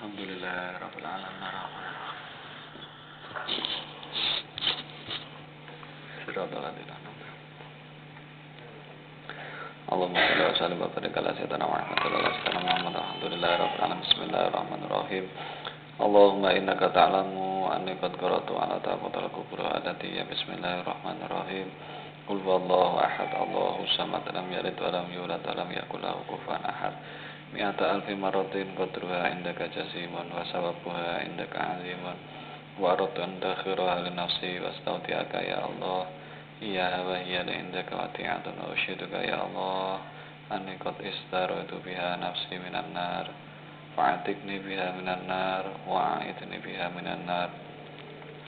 Alhamdulillah Rabbil Alamin Ar-Rahman Siratal ladzina an'amta Allahumma shalli wa sallim wa barik ala sayyidina Muhammad alhamdulillah Rabbil Alamin Bismillahirrahmanirrahim Allahumma innaka ta'lamu anni qad qara'tu ala taqatal kubra allati ya Bismillahirrahmanirrahim Qul huwallahu ahad Allahu samad lam yalid wa lam yulad wa lam yakul lahu kufuwan ahad mi'ata alfi maratin qadruha indaka jasimun wa sawabuha indaka azimun wa aradtu an takhiraha li nafsi wa astawdi'aka ya Allah iya wa hiya indaka wati'atun wa ushiduka ya Allah anni qad istaraitu biha nafsi minan nar fa'atikni biha minan nar wa'aidni biha minan nar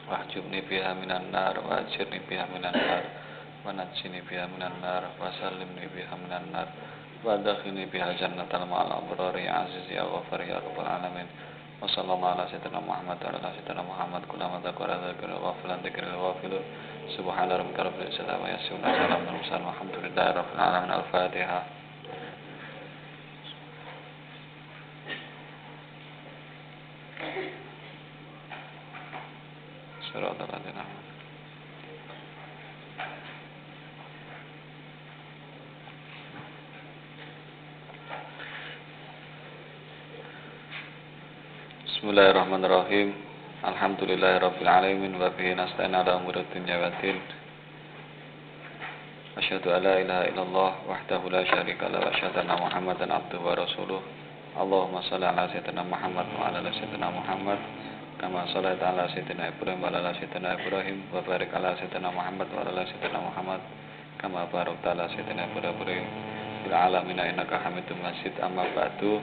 wahjubni biha minan nar wa'ajirni biha minan nar wa najjini biha minan nar wa sallimni biha minan nar wa adkhilni biha jannatal ma'al abrar ya aziz ya ghafar ya rabbal alamin wa sallallahu ala sayyidina Muhammad wa ala sayyidina Muhammad kullama dzakara dzakara wa filan dzikril ghafilun subhana rabbika rabbil izzati amma yasifun salamun alal mursalin walhamdulillahi rabbil alamin al-fatihah. Siratal ladzina Bismillahirrahmanirrahim. Alhamdulillahirabbil alamin wa bihi nasta'in ala umuri dunya waddin. Asyhadu an la ilaha illallah wahdahu la syarika lahu wa asyhadu anna Muhammadan abduhu wa rasuluh. Allahumma shalli ala sayyidina Muhammad wa ala ali sayyidina Muhammad kama shallaita ala sayyidina Ibrahim wa ala ali sayyidina Ibrahim wa barik ala sayyidina Muhammad wa ala ali sayyidina Muhammad kama barakta ala sayyidina Ibrahim fil alamin innaka Hamidum Majid. Amma ba'du.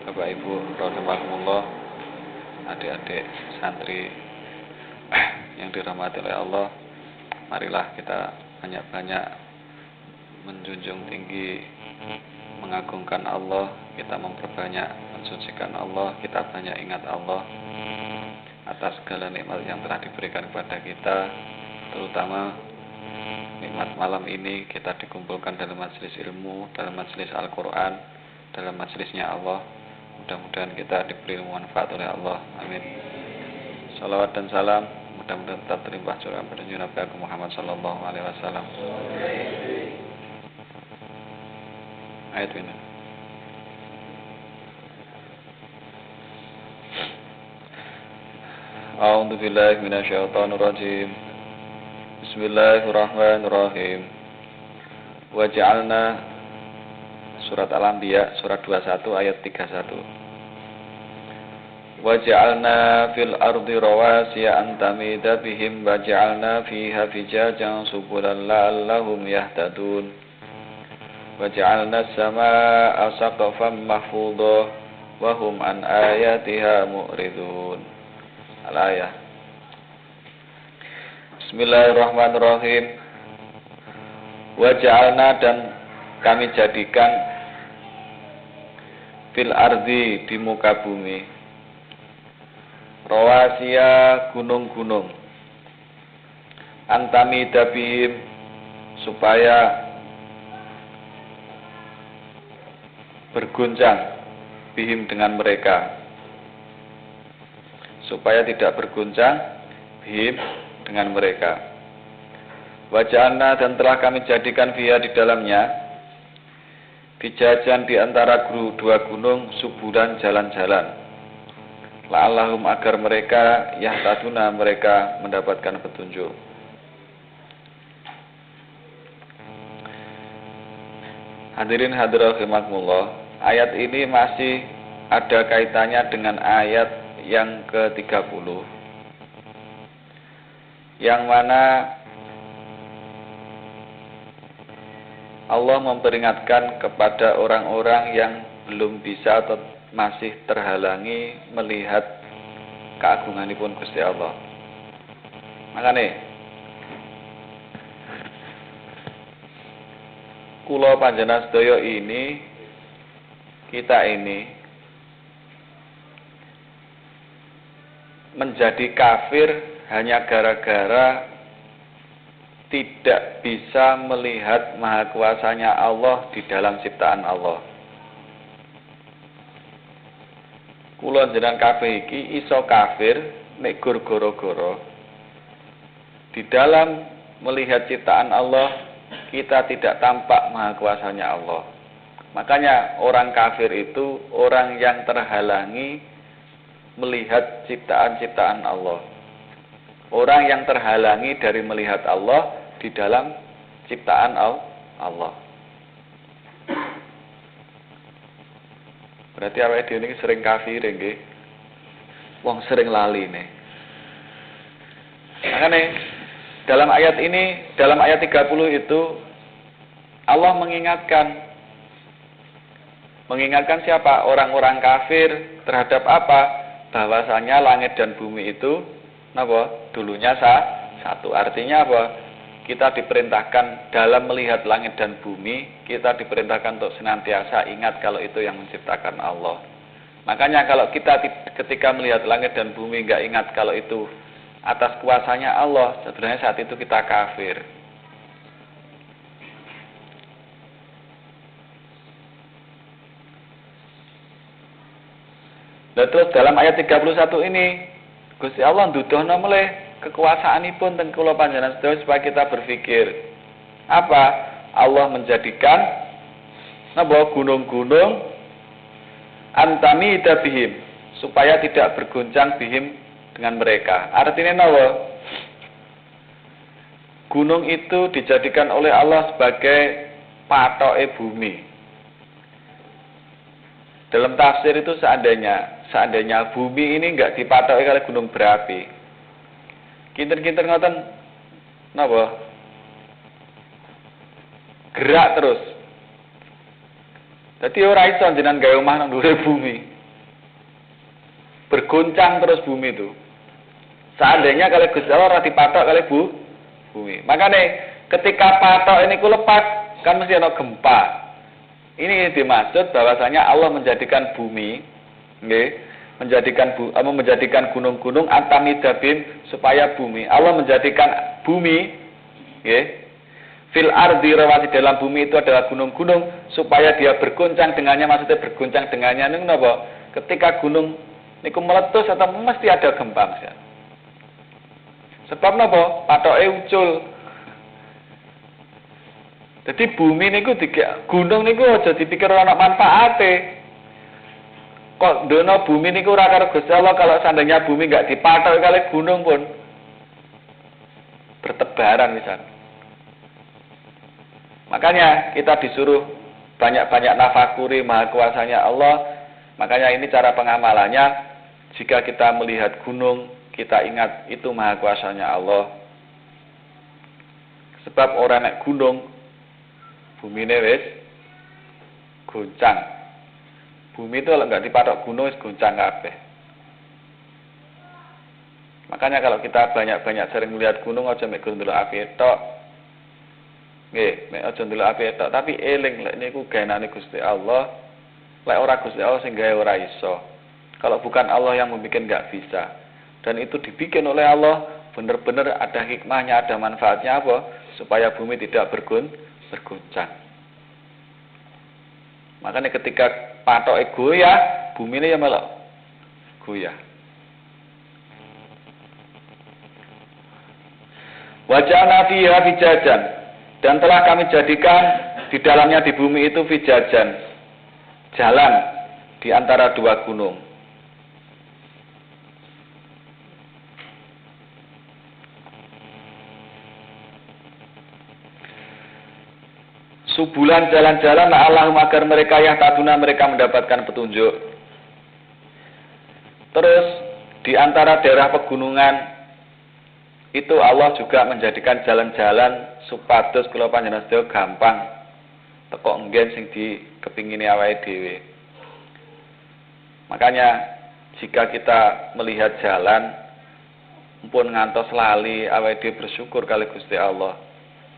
Bapak Ibu rahimakumullah, adik-adik santri yang dirahmati oleh Allah, marilah kita banyak-banyak menjunjung tinggi, mengagungkan Allah, kita memperbanyak mensucikan Allah, kita banyak ingat Allah atas segala nikmat yang telah diberikan kepada kita, terutama nikmat malam ini kita dikumpulkan dalam majelis ilmu, dalam majelis Al-Quran, dalam majelisnya Allah. Mudah-mudahan kita diberi manfaat oleh Allah. Amin. Salawat dan salam mudah-mudahan tetap terlimpah curahan pada Nabi Agung Muhammad sallallahu alaihi wasallam. Ayat ini. A'udzu billahi minasyaitonir rajim. Bismillahirrahmanirrahim. Wa ja'alna Surat Al-Anbiya surat 21 ayat 31. Wa ja'alna fil ardi rawasiya an tamida bihim wa ja'alna fiha fijajan subulan la'allahum yahtadun. Wa ja'alna as-samaa'a saqfan mahfudha wa hum an ayatiha mu'ridun. Al-ayah. Bismillahirrahmanirrahim. Wa ja'alna dan kami jadikan fil ardi di muka bumi rawasiya gunung-gunung antami dabihim supaya berguncang bihim dengan mereka, supaya tidak berguncang bihim dengan mereka. Wajahna dan telah kami jadikan fiha di dalamnya fijajan di antara dua gunung subulan jalan-jalan la'allahum agar mereka yahtaduna mereka mendapatkan petunjuk. Hadirin hadirat rahimakumullah, ayat ini masih ada kaitannya dengan ayat yang ke-30 yang mana Allah memperingatkan kepada orang-orang yang belum bisa atau masih terhalangi melihat keagunganipun Gusti Allah. Makanya kula panjenengan sedaya ini, kita ini menjadi kafir hanya gara-gara tidak bisa melihat maha kuasanya Allah di dalam ciptaan Allah. kula jenengan kabeh iki iso kafir nek goro-goro di dalam melihat ciptaan Allah kita tidak tampak maha kuasanya Allah. Makanya orang kafir itu orang yang terhalangi melihat ciptaan-ciptaan Allah. Orang yang terhalangi dari melihat Allah di dalam ciptaan Allah. Berarti awake dhewe niki sering kafir nggih. Wong sering lali nih. Makanya dalam ayat ini, dalam ayat 30 itu Allah mengingatkan siapa? Orang-orang kafir terhadap apa? Bahwasanya langit dan bumi itu napa? Dulunya satu. Artinya apa? Kita diperintahkan dalam melihat langit dan bumi, kita diperintahkan untuk senantiasa ingat kalau itu yang menciptakan Allah. Makanya kalau kita ketika melihat langit dan bumi enggak ingat kalau itu atas kuasanya Allah, sebenarnya saat itu kita kafir. Dan terus dalam ayat 31 ini Gusti Allah nduduhna meleh kekuasaanipun teng kula panjenengan sedaya supaya kita berpikir apa? Allah menjadikan napa gunung-gunung antami bihim supaya tidak berguncang bihim dengan mereka. Artinya napa? Gunung itu dijadikan oleh Allah sebagai patoke bumi. Dalam tafsir itu seandainya bumi ini enggak dipatoki oleh gunung berapi, kinten-kinten ngoten napa? Gerak terus. Dadi ora iso jenengan gawe omah nang dhuwure bumi. Bergoncang terus bumi itu. Seandainya kalau Gusti Allah ora dipatok kali bumi. Makanya ketika patok ini ku lepas, kan mesti ada gempa. Ini dimaksud bahwasanya Allah menjadikan bumi, nggih, menjadikan gunung-gunung antamidabim supaya bumi. Allah menjadikan bumi, nggih, fil ardi rawati dalam bumi itu adalah gunung-gunung supaya dia bergoncang dengannya. Maksudnya bergoncang dengannya niku napa? Ketika gunung niku meletus atau mesti ada gempa, Mas. Sebab napa? Patoke ucul. Jadi bumi niku gunung niku aja dipikir ana manfaate. Kok dono bumi niku ora karo Gusti Allah, kalau seandainya bumi enggak dipatok kali gunung pun bertebaran misalnya. Makanya kita disuruh banyak-banyak nafakuri maha kuasanya Allah. Makanya ini cara pengamalannya. Jika kita melihat gunung, kita ingat itu maha kuasanya Allah. Sebab orang naik gunung, bumine wis goncang. Bumi itu kalau nggak dipatok gunung wis goncang kabeh. Makanya kalau kita banyak-banyak sering melihat gunung, aja mek ndelok api tok. Nggih, mek aja ndelok api tok, tapi eling lek niku gaenane Gusti Allah. Lek ora Gusti Allah sing gawe ora iso. Kalau bukan Allah yang membuat nggak bisa. Dan itu dibikin oleh Allah, benar-benar ada hikmahnya, ada manfaatnya apa? Supaya bumi tidak bergoncang. Makanya ketika patoke goyah, bumi ini ya malah goyah. Waja'alna fiha fijajan, dan telah kami jadikan di dalamnya di bumi itu fijajan, jalan di antara dua gunung. Subulan jalan-jalan Allahum agar mereka yang taduna mereka mendapatkan petunjuk. Terus di antara daerah pegunungan itu Allah juga menjadikan jalan-jalan supados kula panjenengan sedaya gampang teko enggen sing dikepingini awake dhewe. Makanya jika kita melihat jalan pun ngantos lali awake dhewe bersyukur kali Gusti Allah.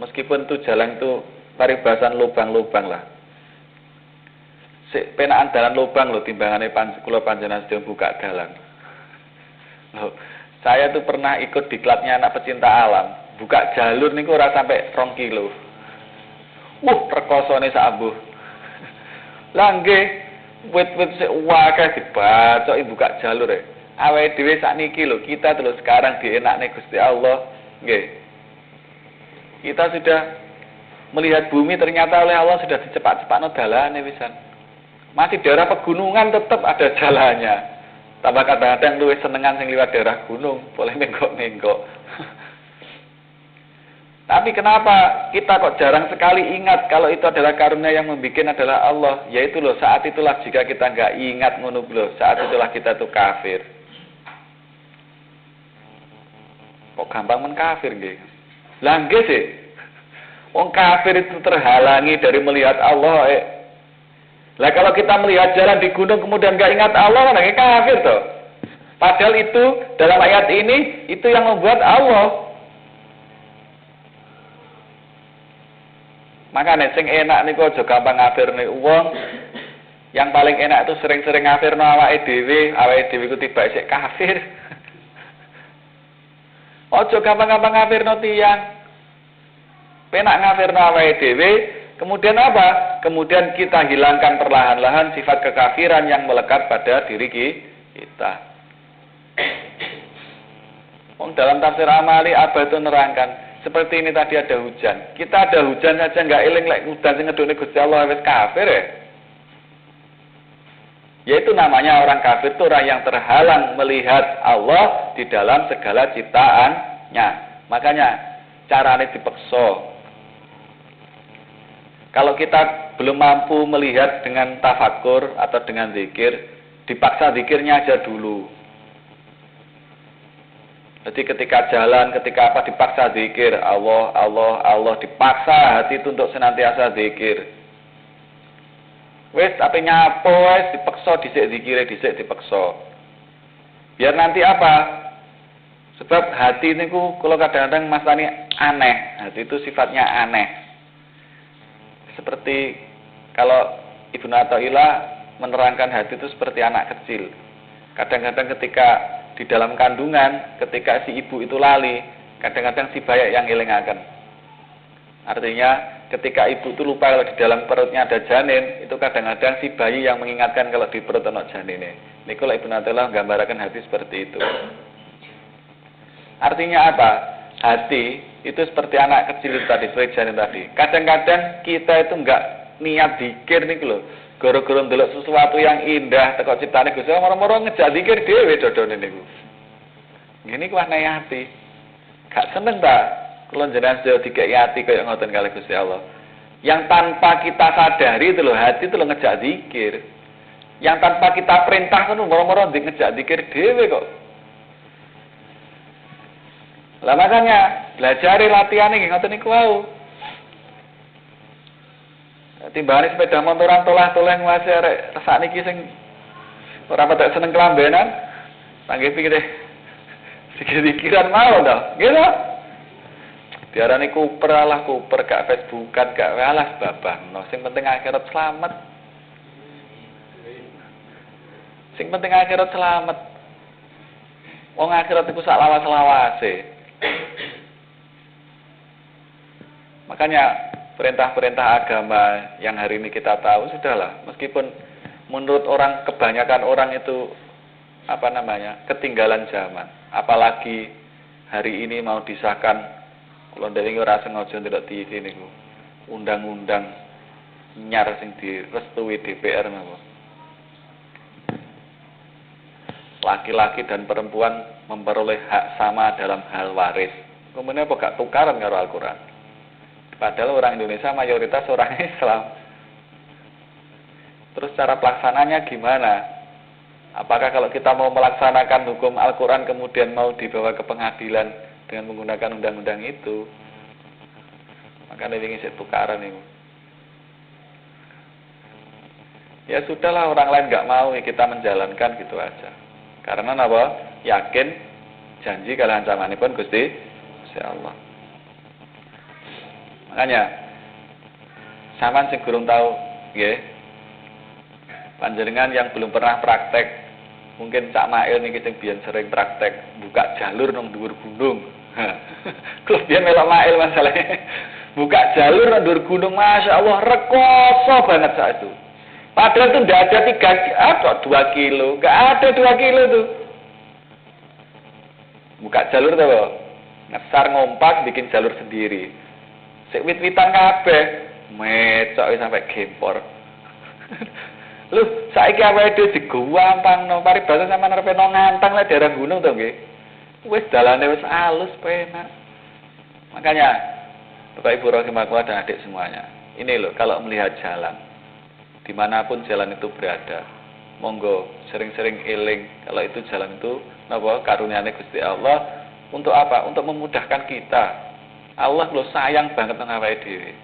Meskipun itu jalan itu paribasan lubang-lubang lah. Sik penaan dalan lubang lho timbangane kula panjenengan sedaya buka dalan. Loh, saya tuh pernah ikut diklatnya anak pecinta alam. Buka jalur niku ora sampai 2 kilo. Perkosone sak ambuh. Lah nggih, Wit-wit sik akeh dibacoki buka jalur e. Awake dhewe sakniki lho, kita terus sekarang dienakne Gusti Allah, nggih. Kita sudah melihat bumi ternyata oleh Allah sudah dicepat-cepatno dalane pisan. Masih daerah pegunungan tetap ada jalannya. Tambah kadang-kadang luwih senengan sing liwat daerah gunung, boleh menggok-menggok. Tapi kenapa kita kok jarang sekali ingat kalau itu adalah karunia yang membuat adalah Allah? Yaitu loh, saat itulah jika kita nggak ingat ngono loh, saat itulah kita tuh kafir. Kok gampang menkafir nggih? Lah nggih sih. Wong kafir itu terhalangi dari melihat Allah. Lah kalau kita melihat jalan di gunung kemudian nggak ingat Allah, kan kafir toh. Padahal itu dalam ayat ini itu yang membuat Allah. Makanya sing enak niku aja gampang ngafirne wong. Yang paling enak itu sering-sering ngafirno awake dhewe ku tiba isih kafir. Aja gampang-gampang ngafirno tiyang. Penak ngafirno awake dhewe, kemudian apa? Kemudian kita hilangkan perlahan-lahan sifat kekafiran yang melekat pada diri kita. Dalam tafsir Amali Abah itu nerangkan seperti ini tadi ada hujan. Kita ada hujan saja nggak eling lek hujan sing ngedone Gusti Allah wis kafir ya. Yaitu namanya orang kafir itu orang yang terhalang melihat Allah di dalam segala ciptaannya. Makanya caranya dipeksa. Kalau kita belum mampu melihat dengan tafakur atau dengan zikir, dipaksa zikirnya aja dulu. Jadi ketika jalan, ketika apa dipaksa zikir, Allah, Allah, Allah, dipaksa hati itu untuk senantiasa zikir. Wes ape nyapo wes dipaksa dhisik zikire dhisik dipaksa. Biar nanti apa? Sebab hati niku kalau kadang-kadang masani aneh, hati itu sifatnya aneh. Seperti kalau Ibnu Athaillah menerangkan hati itu seperti anak kecil. Kadang-kadang ketika di dalam kandungan, ketika si ibu itu lali, kadang-kadang si bayi yang ngelingaken. Artinya, ketika ibu itu lupa kalau di dalam perutnya ada janin, itu kadang-kadang si bayi yang mengingatkan kalau di perut ada janinnya. Ini kalau Ibnu Athaillah menggambarkan hati seperti itu. Artinya apa? Hati itu seperti anak kecil itu tadi, seperti janin tadi. Kadang-kadang kita itu enggak niat zikir nih loh. Gara-gara ndelok sesuatu yang indah teko ciptane Gusti Allah moro-moro ngejak zikir dhewe dodone niku. Ngene ku aneh ati. Gak seneng ta kula jenengan sedaya dikeki ati kaya ngoten kalih Gusti Allah. Yang tanpa kita sadari itu loh, hati itu loh ngejak zikir. Yang tanpa kita perintah kan moro-moro ngejak zikir dhewe kok. Lah makanya belajar latihan nggih ngoten niku wau. Timbangane sepeda motoran tolah-tolah nguasai arek sakniki sing ora patek seneng kelambenan, panggih pikir deh. Sikir-sikiran mau to. Gitu. Diarani kuper alah kuper gak Facebookan gak alas babang. No, sing penting akhirat selamat. Sing penting akhirat selamat. Wong akhirat iku sak lawas-lawase. Makanya perintah-perintah agama yang hari ini kita tahu sudahlah, meskipun menurut orang kebanyakan orang itu ketinggalan zaman. Apalagi hari ini mau disahkan kalau dari ora sengaja ndelok TV niku undang-undang nyar sing direstui DPR napa. Laki-laki dan perempuan memperoleh hak sama dalam hal waris. Kemudian apa gak tukaran karo Al-Qur'an? Padahal orang Indonesia mayoritas orang Islam. Terus cara pelaksananya gimana? Apakah kalau kita mau melaksanakan hukum Al-Quran kemudian mau dibawa ke pengadilan dengan menggunakan undang-undang itu? Maka ini ingin tukaran ini. Ya sudahlah, orang lain nggak mau, ya kita menjalankan gitu aja. Karena apa? Yakin janji kalau ancaman ini pun Gusti Allah. Makanya sampean sing gurung tahu nggih. Panjenengan yang belum pernah praktek, mungkin Cak Mail niki sing biyen sering praktek buka jalur nang dhuwur gunung. Terus biyen melok Mail masalahnya. Buka jalur nang dhuwur gunung, Masya Allah rekoso banget saat itu. Padahal itu tidak ada 2 kilo, nggak ada 2 kilo tuh. Buka jalur tuh, ngesar ngompak bikin jalur sendiri. Sik wit-witan kabeh, mecok sampai gempor. Lu saiki awake dhewe digampangno, paribasa sampean arepe ngantang lek daerah gunung to nggih. Wis dalane wis alus penak. Makanya Bapak Ibu rahimakumullah dan adik semuanya. Ini loh kalau melihat jalan dimanapun jalan itu berada, monggo sering-sering eling kalau itu jalan itu napa karunia-Ne Gusti Allah untuk apa? Untuk memudahkan kita. Allah lo sayang banget nang awake dhewe.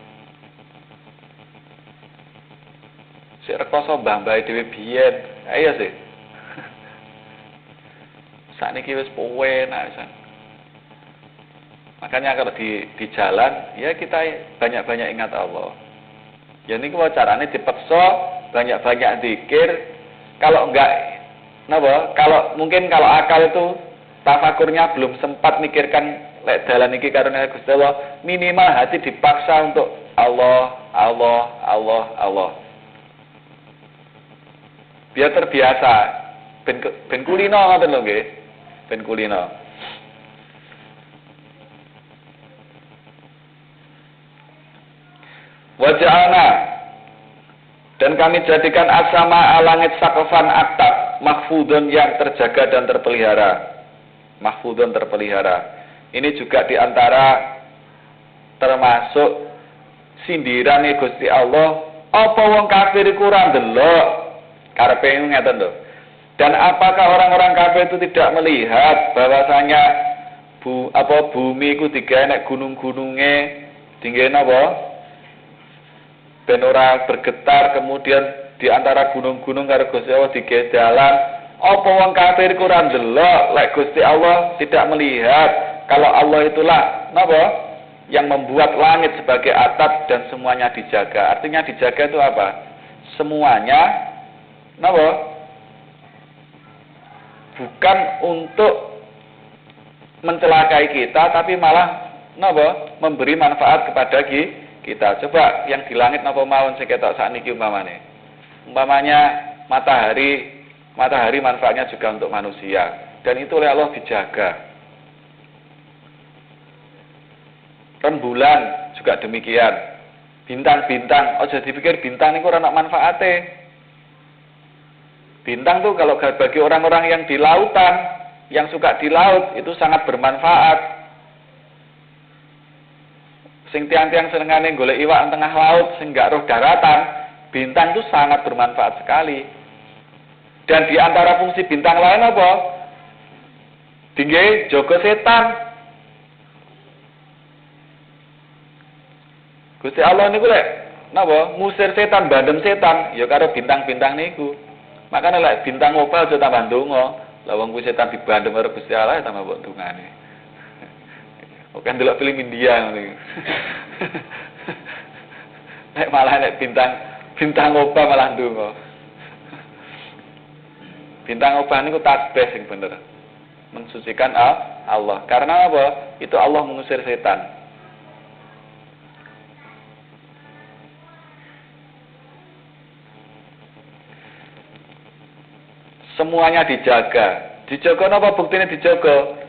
Sik rekoso mbah-mbah dhewe biyen. Ayo sih. Sakniki wis enak pisan. Makanya kalau di jalan ya kita banyak-banyak ingat Allah. Ya niku carane dipeksa banyak-banyak zikir. Kalau enggak kalau mungkin kalau akal itu tafakurnya belum sempat mikirkan lek dalan iki karunia Gusti Allah, minimal hati dipaksa untuk Allah, Allah, Allah, Allah. Biar terbiasa. Ben kulino ngoten lho nggih. Ben kulino. Waja'alna dan kami jadikan asama langit sakofan atap mahfudun yang terjaga dan terpelihara. Mahfudun terpelihara. Ini juga diantara termasuk sindiran Gusti Allah. Apa wong kafir kurang delok? Karepe ngeten lho. Dan apakah orang-orang kafir itu tidak melihat bahwasanya bumi iku digawe nek gunung-gununge tinggi napa? Ben ora bergetar, kemudian di antara gunung-gunung karo Gusti Allah digawe dalan. Apa wong kafir kurang delok lek Gusti Allah tidak melihat kalau Allah itulah napa yang membuat langit sebagai atap dan semuanya dijaga. Artinya dijaga itu apa? Semuanya napa? Bukan untuk mencelakai kita tapi malah napa? Memberi manfaat kepada kita. Coba yang di langit napa mawon sing ketok sakniki umpamane. Umpamanya matahari manfaatnya juga untuk manusia dan itu oleh Allah dijaga. Rembulan juga demikian. Bintang-bintang, aja dipikir bintang niku ora ana manfaate. Bintang tuh kalau bagi orang-orang yang di lautan, yang suka di laut itu sangat bermanfaat. Sing tiang-tiang senengane golek iwak tengah laut sing gak roh daratan, bintang itu sangat bermanfaat sekali. Dan di antara fungsi bintang lain apa? Tinggi jaga setan. Gusti Allah niku lek napa ngusir setan, bandem setan ya karo bintang-bintang niku. Makane lek bintang opal aja tambah ndonga. Lah wong kuwi setan dibandem karo Gusti Allah ya tambah mbok dungane. Bukan delok film India ngono iki. Nek malah nek bintang opal malah ndonga. Bintang opal niku tasbih sing bener. Mensucikan Allah. Karena apa? Itu Allah mengusir setan. Semuanya dijaga. Dijaga napa buktine dijaga?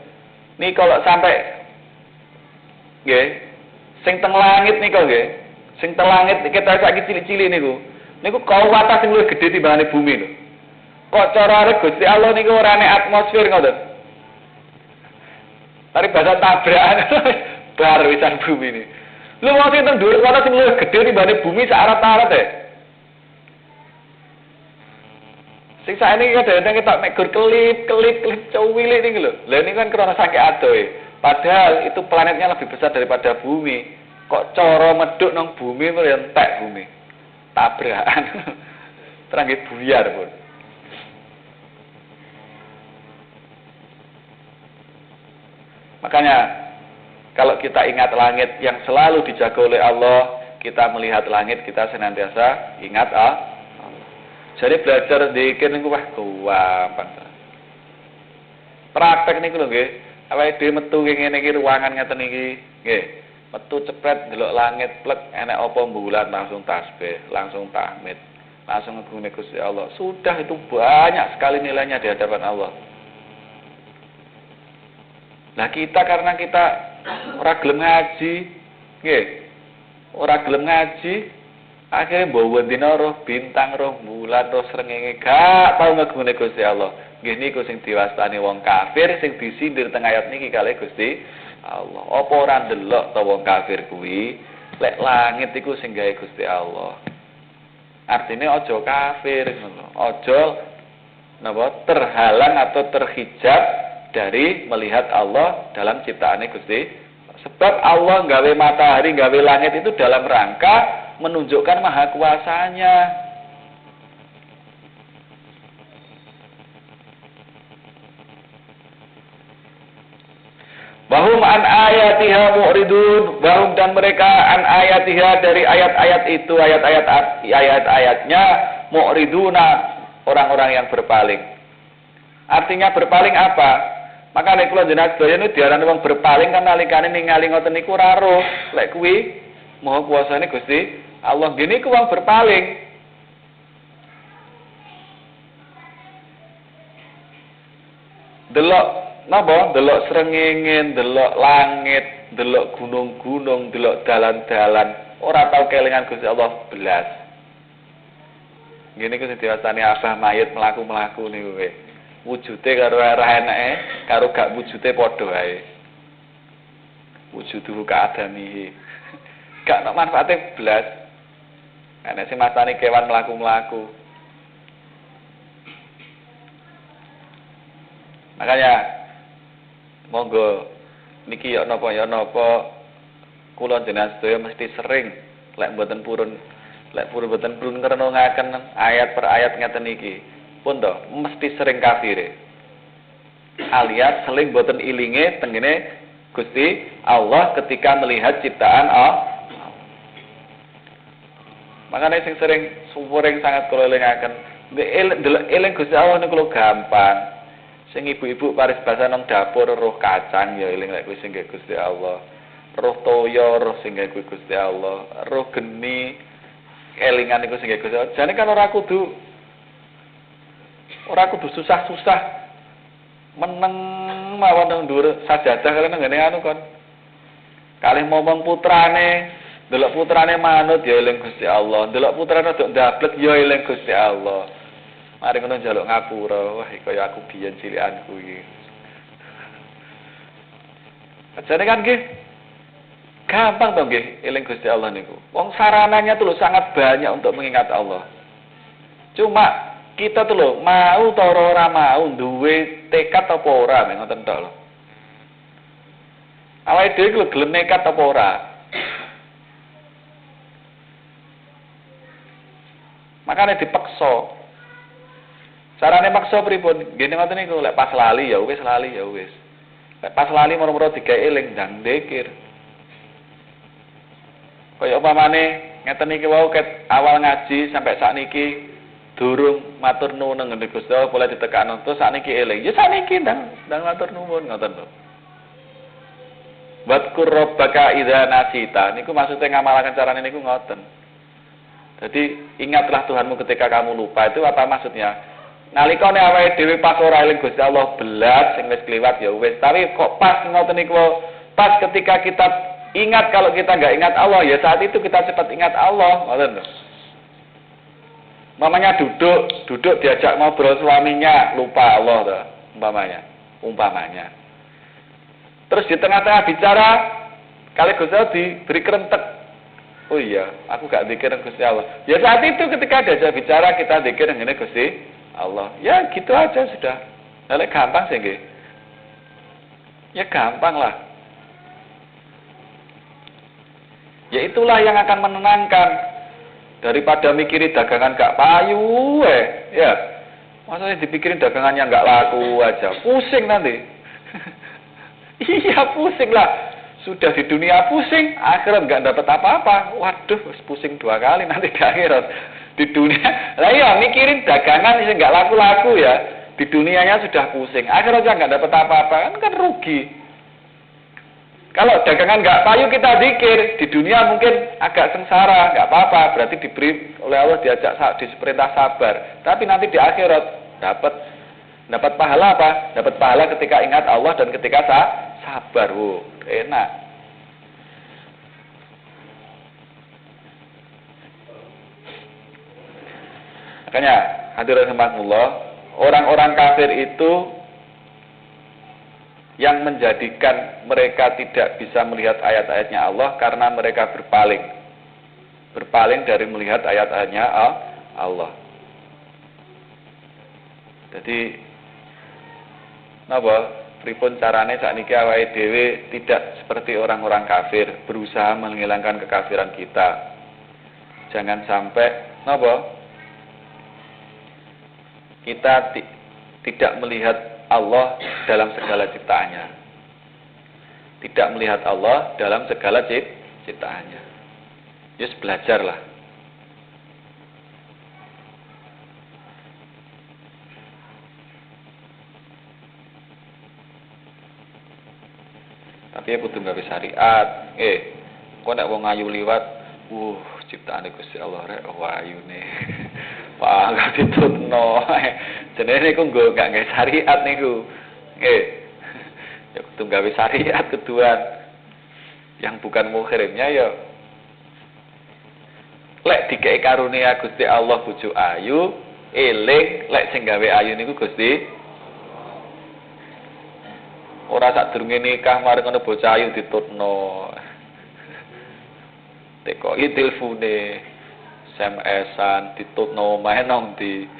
Nih kalau sampai nggih, sing teng langit niku nggih. Sing teng langit kita saiki cilik-cilik niku. Niku kuwata sing luwih gedhe timbangane bumi lho. Kok carane Gusti Allah niku ora nek atmosfer ngoten. Tari bahasa tabrakan bar wisan bumi ini. Lu mau sing teng dhuwur kuwata sing luwih gedhe timbangane bumi sak arat-arat e. Sing saene iki kadang-kadang ketok mek gur kelip cuwilik niku lho. Lah niku kan krana saking adohe. Padahal itu planetnya lebih besar daripada bumi. Kok cara medhuk nang bumi entek bumi. Tabrakan. Terang buyar pun. Makanya kalau kita ingat langit yang selalu dijaga oleh Allah, kita melihat langit kita senantiasa ingat Allah. Jadi belajar zikir niku wah gampang. Praktek niku lho nggih. Awake dhewe metu ngene iki ruangan ngeten iki, nggih. Metu cepet delok langit plek enek apa bulan langsung tasbih, langsung tahmid. langsung ngegungnya Gusti Allah. Sudah, itu banyak sekali nilainya di hadapan Allah. Nah kita karena kita ora gelem ngaji, nggih. Ora gelem ngaji, akhirnya bawa dina roh bintang, roh bulan, roh srengenge gak tau ngegune Gusti Allah. Nggih niku sing diwastani wong kafir sing disindir teng ayat niki kalih Gusti Allah. Apa ora ndelok ta wong kafir kuwi lek langit iku sing gawe Gusti Allah. Artinya aja kafir ngono. Aja napa terhalang atau terhijab dari melihat Allah dalam ciptaane Gusti. Sebab Allah gawe matahari, gawe langit itu dalam rangka menunjukkan maha kuasanya. Bahum an ayatiha mu'ridun, bahum dan mereka an ayatiha dari ayat-ayat itu, ayat-ayatnya mu'riduna, orang-orang yang berpaling. Artinya berpaling apa? Maka nek kula jenengan sedaya niku diarani wong berpaling kan nalikane ningali ngoten niku ora roh. Lek kuwi maha kuasane Gusti Allah gene ku wong berpaling. Delok napa? Delok srengenge, delok langit, delok gunung-gunung, delok dalan-dalan, ora tau kelingan Gusti Allah belas. Ngene ku sing diwastani abah mayit mlaku-mlaku niku kowe. Wujude karo arah enake, karo gak wujude padha wae. Wujudu ka adamihi. Gak ono manfaate blas. Nek sing masane kewan mlaku-mlaku. Makanya monggo niki ya napa kula jenengan sedaya mesti sering lek mboten purun ngrenungaken ayat per ayat ngeten iki. Pun to mesti sering kafire. Alias seling boten ilinge tengene Gusti Allah ketika melihat ciptaan Allah. Makanya sing sering sangat kula elingaken, eling Gusti Allah niku lho gampang. Sing ibu-ibu paris basa nang dapur roh kacang ya eling lek kuwi sing Gusti Allah. Roh toya roh sing Gusti Allah. Roh geni elingan niku sing Gusti Allah. Jane kan ora kudu susah-susah meneng mawon nang dhuwur sajadah kalian ngene anu kon. Kalih momong putrane, delok putrane manut ya eling Gusti Allah, delok putrane dok ndablek ya eling Gusti Allah. Mari ngono njaluk ngapura, wah kaya aku biyen cilikanku iki. Ajane kan nggih gampang to nggih eling Gusti Allah niku. Wong sarananya tuh sangat banyak untuk mengingat Allah. Cuma kita tuh lho mau ta ora mau duwe tekad apa ora mek ngoten tok lho. Awake dhewe lho gelem nekat apa ora. Makane dipaksa. Carane maksa pripun? Ngene ngoten niku lek pas lali ya wis lali ya wis. Lek pas lali moro-moro digawe eling ndang dzikir. Kaya upamane ngeten iki wau ket awal ngaji sampai sakniki durung matur nuwun nang Gusti Allah boleh ditekakno terus sakniki eling. Ya sakniki ndang matur nuwun ngoten lho. Wadkur rabbaka idza nasita. Niku maksudnya ngamalaken carane niku ngoten. Jadi ingatlah Tuhanmu ketika kamu lupa. Itu apa maksudnya? Nalikane awake dhewe pas ora eling Gusti Allah belas sing wis kliwat ya wis. Tapi kok pas ngoten niku pas ketika kita ingat kalau kita enggak ingat Allah ya saat itu kita cepat ingat Allah, ngoten lho. Mamanya duduk diajak ngobrol suaminya, lupa Allah tuh, umpamanya. Terus di tengah-tengah bicara, kali Gusti Allah diberi kerentek. Oh iya, aku gak zikir Gusti Allah. Ya saat itu ketika diajak bicara kita zikir ngene Gusti Allah. Ya gitu aja sudah. Lek gampang sih nggih. Ya gampang lah. Ya itulah yang akan menenangkan. Daripada mikirin dagangan gak payu, ya. Maksudnya dipikirin dagangan yang gak laku aja, pusing nanti. Iya pusing lah. Sudah di dunia pusing, akhirat gak dapat apa-apa. Waduh, pusing 2 kali nanti di akhirat. Di dunia, lah iya mikirin dagangan yang gak laku-laku ya. Di dunianya sudah pusing, akhiratnya gak dapat apa-apa kan rugi. Kalau dagangan nggak payu kita zikir, di dunia mungkin agak sengsara, nggak apa-apa. Berarti diberi oleh Allah diperintah sabar. Tapi nanti di akhirat dapat pahala apa? Dapat pahala ketika ingat Allah dan ketika sabar. Enak. Makanya hadirin rahimakumullah, orang-orang kafir itu yang menjadikan mereka tidak bisa melihat ayat-ayatnya Allah karena mereka berpaling dari melihat ayat-ayatnya Allah. Jadi napa pripun carane sakniki awake dhewe tidak seperti orang-orang kafir, berusaha menghilangkan kekafiran kita. Jangan sampai napa kita tidak melihat Allah dalam segala ciptaannya. Tidak melihat Allah dalam segala ciptaannya. Just belajarlah. Tapi ya kudu gawe syariat. Kok nek wong ayu liwat, ciptaane Gusti Allah rek wayune. Pak gak ditutno. Jenenge niku nggo gak gawe syariat niku. Ya kudu gawe syariat keduan. Yang bukan muhrimnya ya lek dikei karunia Gusti Allah bojo ayu, eling lek sing gawe ayu niku Gusti. Ora sadurunge nikah mari ngono bocah ayu ditutno. Tekoki tilfune, SMS-an ditutno omahe nang ndi.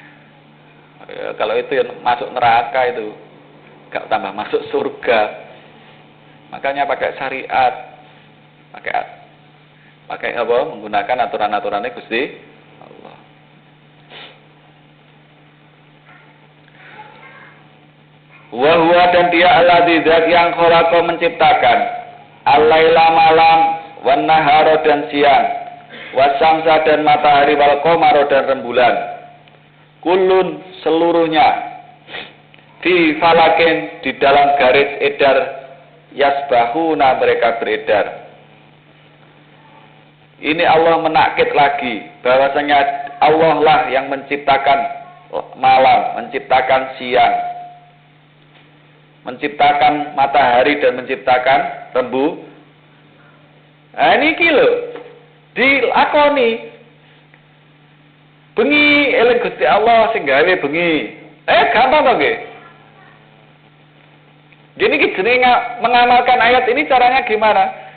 Kalau itu yang masuk neraka itu gak tambah masuk surga. Makanya pakai syariat. Pakai apa? Menggunakan aturan-aturannya Gusti Allah. Wa huwa dan dia alladzi zat yang khalaqa menciptakan al-laila malam wan nahara dan siang wasamsa dan matahari wal qamara dan rembulan kulun seluruhnya di falakin di dalam garis edar yasbahuna mereka beredar. Ini Allah menakit lagi bahwasanya Allah lah yang menciptakan malam, menciptakan siang, menciptakan matahari dan menciptakan rembu. Nah ini lho dilakoni. Bengi eling Gusti Allah sing gawe bengi. Gampang to nggih. Gini ki jenenge mengamalkan ayat ini caranya gimana?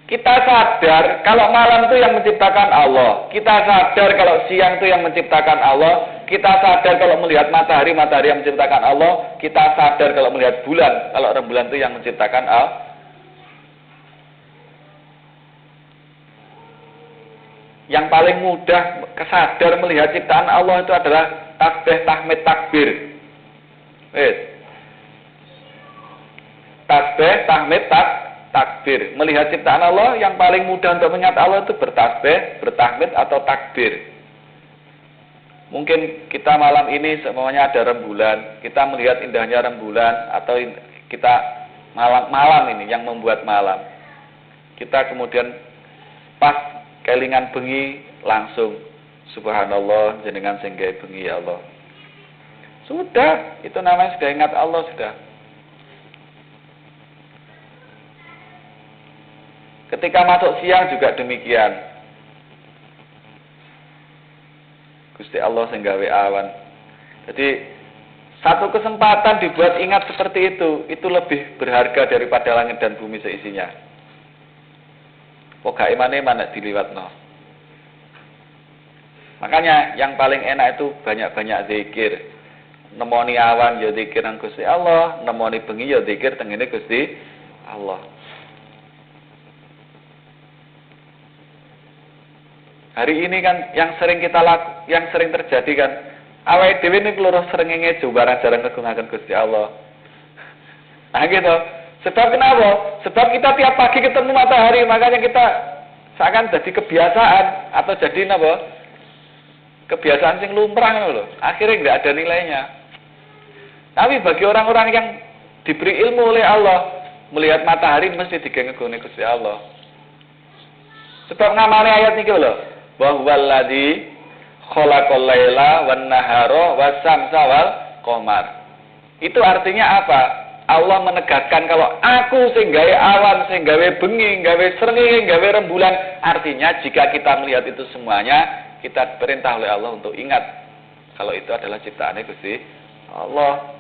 Kita sadar kalau malam itu yang menciptakan Allah. Kita sadar kalau siang itu yang menciptakan Allah. Kita sadar kalau melihat matahari yang menciptakan Allah. Kita sadar kalau melihat bulan, kalau rembulan itu yang menciptakan Allah. Yang paling mudah kesadar melihat ciptaan Allah itu adalah tasbih, tahmid, takbir. Tasbih, tahmid, takbir. Melihat ciptaan Allah yang paling mudah untuk mengingat Allah itu bertasbih, bertahmid atau takbir. Mungkin kita malam ini semuanya ada rembulan, kita melihat indahnya rembulan atau kita malam ini yang membuat malam. Kita kemudian pas kelingan bengi langsung subhanallah jenengan sing gawe bengi ya Allah. Sudah, itu namanya sudah ingat Allah sudah. Ketika masuk siang juga demikian. Gusti Allah sing gawe awan. Jadi satu kesempatan dibuat ingat seperti itu lebih berharga daripada langit dan bumi seisinya. Pokoke mana diliwatno. Makanya yang paling enak itu banyak-banyak zikir. Nemoni awan ya zikir nang Gusti Allah, nemoni bengi ya zikir tengene Gusti Allah. Hari ini kan yang sering terjadi kan awake dhewe niku loro srengenge jubaran jarang ngegungaken Gusti Allah. Nah gitu. Sebab kenapa? Sebab kita tiap pagi ketemu matahari, makanya kita seakan jadi kebiasaan atau jadi apa? Kebiasaan sing lumrah loh. Akhirnya nggak ada nilainya. Tapi bagi orang-orang yang diberi ilmu oleh Allah, melihat matahari mesti digengegone Gusti Allah. Sebab ngamane ayat niki lho, wa huwallazi khalaqal laila wan nahara wasyamsa wal qamar. Itu artinya apa? Allah menegaskan kalau aku sing gawe awan, sing gawe bengi, gawe srengenge, gawe rembulan. Artinya jika kita melihat itu semuanya, kita diperintah oleh Allah untuk ingat kalau itu adalah ciptaannya Gusti Allah.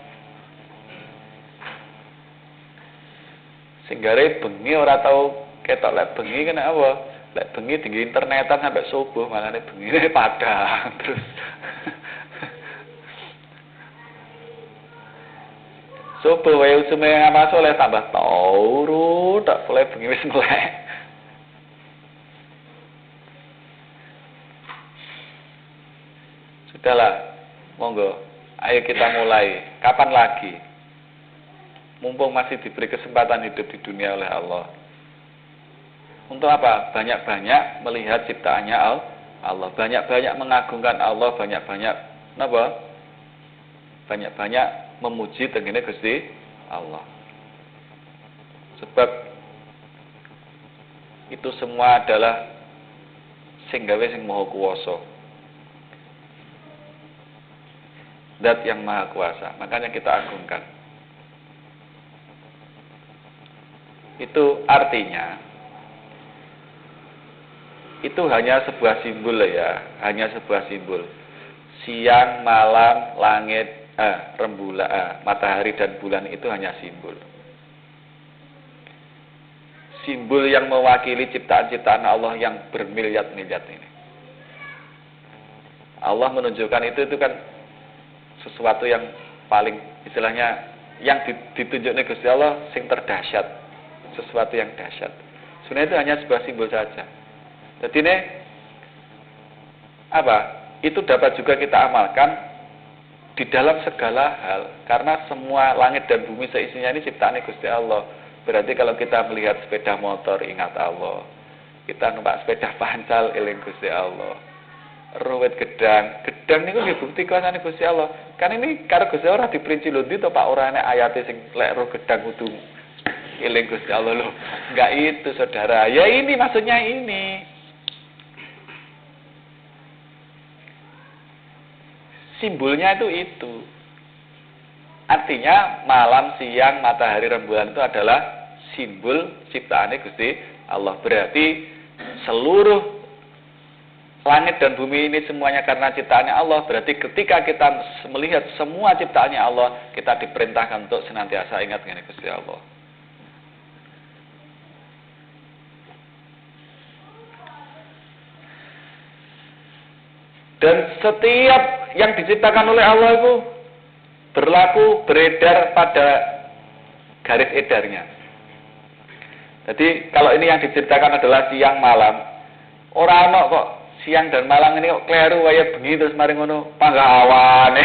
Sing gawe bengi ora tau ketok lek bengi kena apa? Lek bengi tinggi internetan sampai subuh, malane bengine padang terus. Subuh wae usume ngamal soleh tambah turu, tak boleh bengi wis melek. Sudahlah, monggo, ayo kita mulai. Kapan lagi? Mumpung masih diberi kesempatan hidup di dunia oleh Allah. Untuk apa? Banyak-banyak melihat ciptaannya Allah, banyak-banyak mengagungkan Allah, banyak-banyak napa? Banyak-banyak memuji tengene Gusti Allah. Sebab itu semua adalah sing gawe sing Maha Kuwasa. Zat yang Maha Kuasa, makanya kita agungkan. Itu artinya itu hanya sebuah simbol ya, hanya sebuah simbol. Siang, malam, langit, rembulan, matahari dan bulan itu hanya simbol. Simbol yang mewakili ciptaan-ciptaan Allah yang bermiliar-miliar ini. Allah menunjukkan itu kan sesuatu yang paling istilahnya yang ditunjukkan Gusti Allah sing terdahsyat, sesuatu yang dahsyat. Sebenarnya itu hanya sebuah simbol saja. Jadi ini apa? Itu dapat juga kita amalkan di dalam segala hal, karena semua langit dan bumi seisinya ini ciptaan Gusti Allah. Berarti kalau kita melihat sepeda motor ingat Allah, kita numpak sepeda pancal eling Gusti Allah. Ruwet gedang niku nggih bukti kuasane Gusti Allah. Kan ini karo Gusti Allah diperinci lho ndi to Pak ora enek ayate sing lek roh gedang kudu eling Gusti Allah lho. Enggak itu saudara. Ya ini maksudnya ini. Simbolnya itu. Artinya malam, siang, matahari, rembulan itu adalah simbol ciptaannya Gusti Allah. Berarti seluruh langit dan bumi ini semuanya karena ciptaannya Allah. Berarti ketika kita melihat semua ciptaannya Allah, kita diperintahkan untuk senantiasa ingat dengan Gusti Allah. Dan setiap yang diciptakan oleh Allah itu berlaku beredar pada garis edarnya. Jadi kalau ini yang diciptakan adalah siang malam, ora ono kok siang dan malam ini kok kleru waya bengi terus mari ngono panggawan.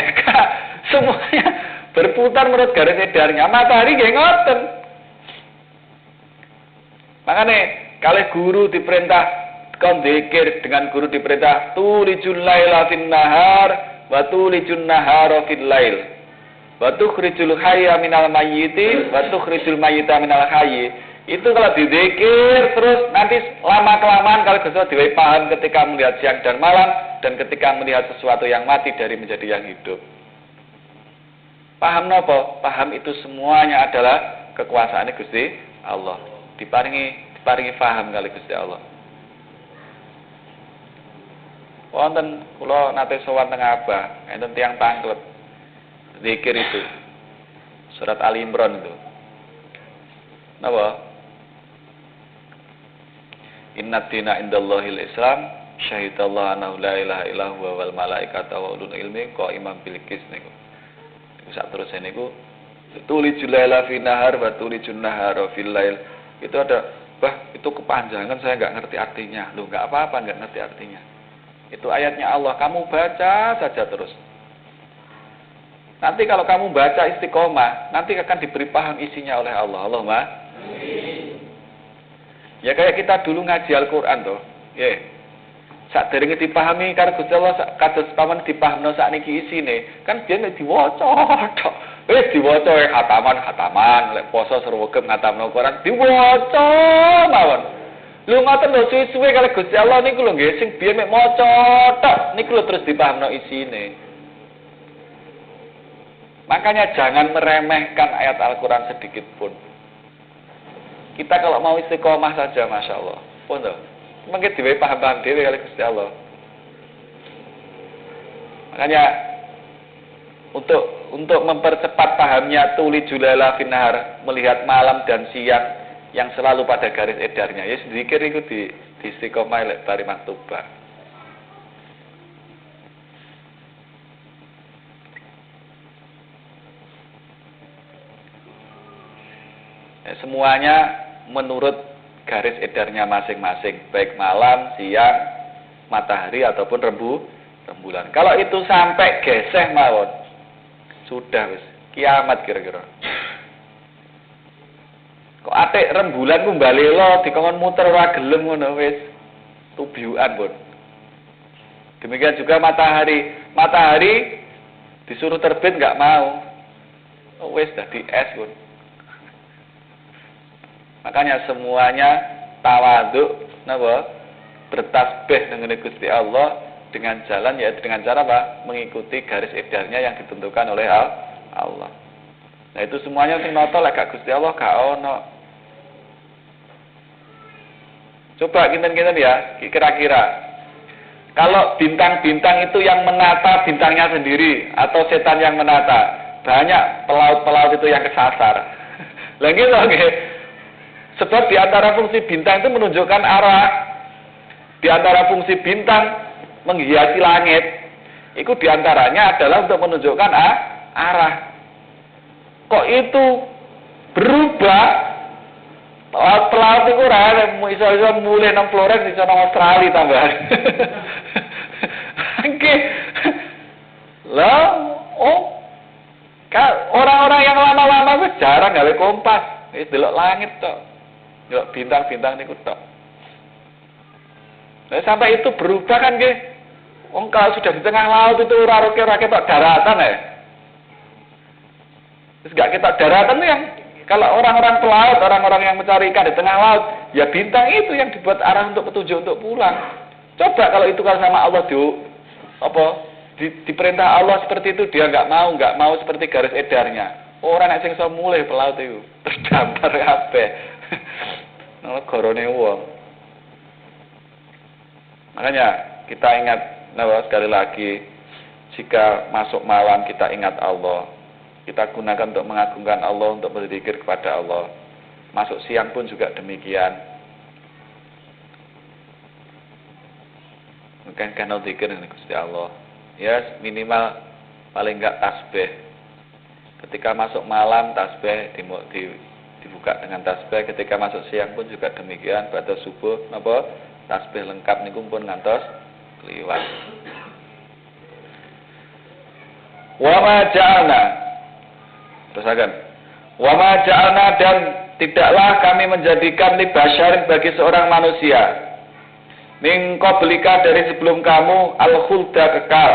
Semuanya berputar menurut garis edarnya. Matahari nggih ngoten. Makanya kalau guru diperintah kon zikir, dengan guru diperintah tulijul laila fin nahar wa tulijun nahara fil lail wa tukhrijul hayya minal mayyiti wa tukhrijul mayyita minal hayyi. Itu kalau dizikir terus nanti lama-kelamaan kalau Gusti diwai paham ketika melihat siang dan malam dan ketika melihat sesuatu yang mati dari menjadi yang hidup. Paham napa? Paham itu semuanya adalah kekuasaan Gusti Allah. Diparingi paham kali Gusti Allah. Wonten kula nate sowan teng Abah, enten tiyang tanglet. Zikir itu. Surat Ali Imran itu. Napa? Inna dina indallahil Islam, syahidallahu annahu la ilaha illa huwa wal malaikatu wa ulul ilmi qa'iman bil qis niku. Iku sak terus niku tulijul laila fin nahar wa tulijun nahara fil lail. Itu ada, bah itu kepanjangan saya enggak ngerti artinya. Loh, enggak apa-apa enggak ngerti artinya. Itu ayatnya Allah, kamu baca saja terus. Nanti kalau kamu baca istiqomah, nanti akan diberi paham isinya oleh Allah. Allahumma amin. Ya kayak kita dulu ngaji Al-Qur'an tuh. Nggih. Sadèrènge dipahami karo Gusti Allah kados paman dipahmno sakniki isine, kan dia nek diwaca tok. Wis diwaca khataman, lek poso srewegep ngatamno Quran diwaca mawon. Lho ngoten lho suwe-suwe kali Gusti Allah niku lho nggih sing biyen mek maca tok niku lho terus dipahamno isine. Makanya jangan meremehkan ayat Al-Quran sedikit pun. Kita kalau mau istiqomah saja, Masya Allah. Pun tuh, mungkin diwe paham-paham dewe kali Gusti Allah. Makanya untuk mempercepat pahamnya tuli julala finahar, melihat malam dan siang yang selalu pada garis edarnya. Ya sedikit itu di istiqomah lek bari maktubah. Semuanya menurut garis edarnya masing-masing, baik malam, siang, matahari ataupun rembulan. Kalau itu sampai geseh mawon, sudah wis kiamat kira-kira. Kok atik rembulan ku mbalelo dikon muter ora gelem ngono wis tubiukan pun. Demikian juga matahari. Matahari disuruh terbit enggak mau. Oh, wis dadi es pun. Makanya semuanya tawadhu napa bertasbih dengan Gusti Allah dengan jalan yaitu dengan cara apa? Mengikuti garis edarnya yang ditentukan oleh Allah. Nah itu semuanya sing nata lek gak Gusti Allah gak ono. Coba kinten-kinten ya, kira-kira kalau bintang-bintang itu yang menata bintangnya sendiri atau setan yang menata, banyak pelaut-pelaut itu yang kesasar. Lah nggih. Sebab di antara fungsi bintang itu menunjukkan arah. Di antara fungsi bintang menghiasi langit, itu di antaranya adalah untuk menunjukkan arah. Kok itu berubah? Pelaut itu iso mulai nang Flores, iso nang Australia tambahan. Oke. Lah, orang-orang yang lama-lama wis jarang gawe kompas, wis delok langit tok. Ya bintang-bintang niku tok. Nah, sampai itu berubah kan nggih. Wong kalau sudah di tengah laut itu ora ketok daratan ya. Terus gak ketok daratan yang kalau orang-orang pelaut, orang-orang yang mencari ikan di tengah laut, ya bintang itu yang dibuat arah untuk petunjuk untuk pulang. Coba kalau itu kalau sama Allah diperintah Allah seperti itu dia nggak mau seperti garis edarnya. Orang yang sing mulai pelaut itu terdampar kabeh. Nang gorone wong. Makanya kita ingat sekali lagi jika masuk malam kita ingat Allah. Kita gunakan untuk mengagungkan Allah, untuk berzikir kepada Allah. Masuk siang pun juga demikian. Mungkin karena zikir dengan Gusti Allah. Ya minimal paling enggak tasbih. Ketika masuk malam tasbih dibuka dengan tasbih, ketika masuk siang pun juga demikian. Pada subuh napa tasbih lengkap niku pun ngantos kliwat. Wa ma ja'alna, terusakan. Wa ma ja'alna, dan tidaklah kami menjadikan li basyarin bagi seorang manusia min qablika dari sebelum kamu al khulda kekal.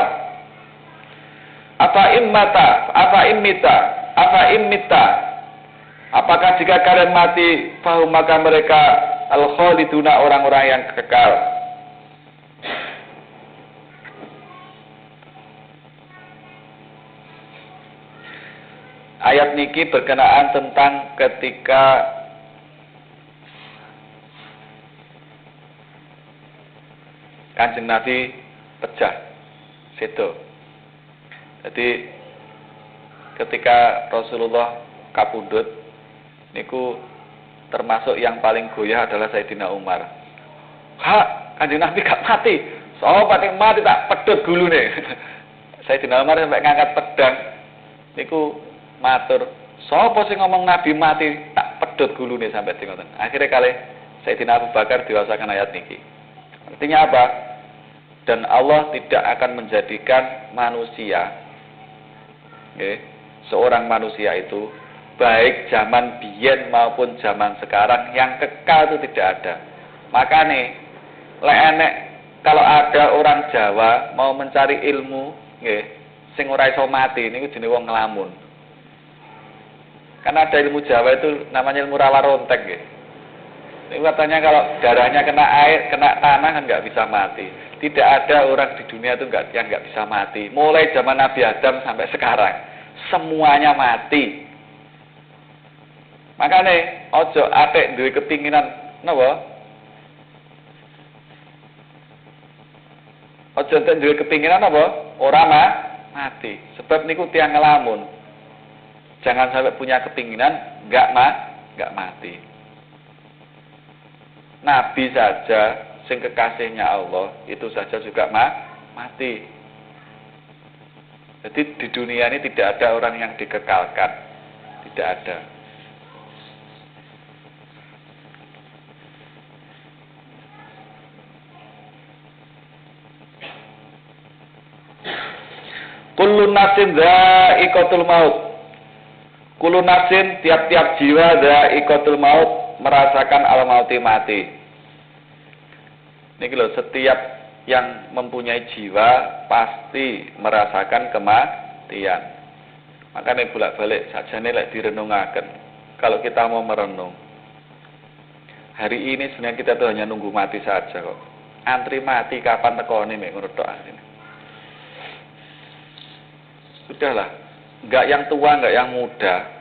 Apa in mita, apakah jika kalian mati, fahum maka mereka al-khaliduna, orang-orang yang kekal. Ayat niki berkenaan tentang ketika Kanjeng Nabi pecah sedo. Jadi ketika Rasulullah kapundhut niku termasuk yang paling goyah adalah Sayyidina Umar. Kanjeng Nabi gak mati. So pati mati tak pedhot gulune. Sayyidina Umar sampai ngangkat pedang niku matur, sapa sing ngomong Nabi mati tak pedhot gulune sampai di ngoten. Akhire kalih Sayyidina Abu Bakar diwasakan ayat niki. Artinya apa? Dan Allah tidak akan menjadikan manusia seorang manusia itu baik zaman biyen maupun zaman sekarang yang kekal itu tidak ada. Makanya kalau ada orang Jawa mau mencari ilmu sing ora iso mati niku jenenge wong nglamun. Karena ada ilmu Jawa itu namanya ilmu rawa rontek ya. Ini katanya kalau darahnya kena air, kena tanah kan nggak bisa mati. Tidak ada orang di dunia itu yang nggak bisa mati. Mulai zaman Nabi Adam sampai sekarang, semuanya mati. Makanya ojo atek duwe kepinginan napa? Ojo duwe kepinginan apa? Ora mati. Sebab niku tiang ngelamun. Jangan sampai punya kepinginan enggak mati. Nabi saja sing kekasihnya Allah itu saja juga mati. Jadi di dunia ini tidak ada orang yang dikekalkan. Tidak ada. Kullu nafsin dha'iqatul maut. Kullu nafsin, tiap-tiap jiwa dha'iqatul maut, merasakan al-mauti mati. Niki lho, setiap yang mempunyai jiwa pasti merasakan kematian. Makanya bolak-balik sajane lek direnungaken. Kalau kita mau merenung, hari ini sebenarnya kita tuh hanya nunggu mati saja kok. Antri mati kapan tekone mek ngono tok asline. Sudahlah, enggak yang tua, enggak yang muda.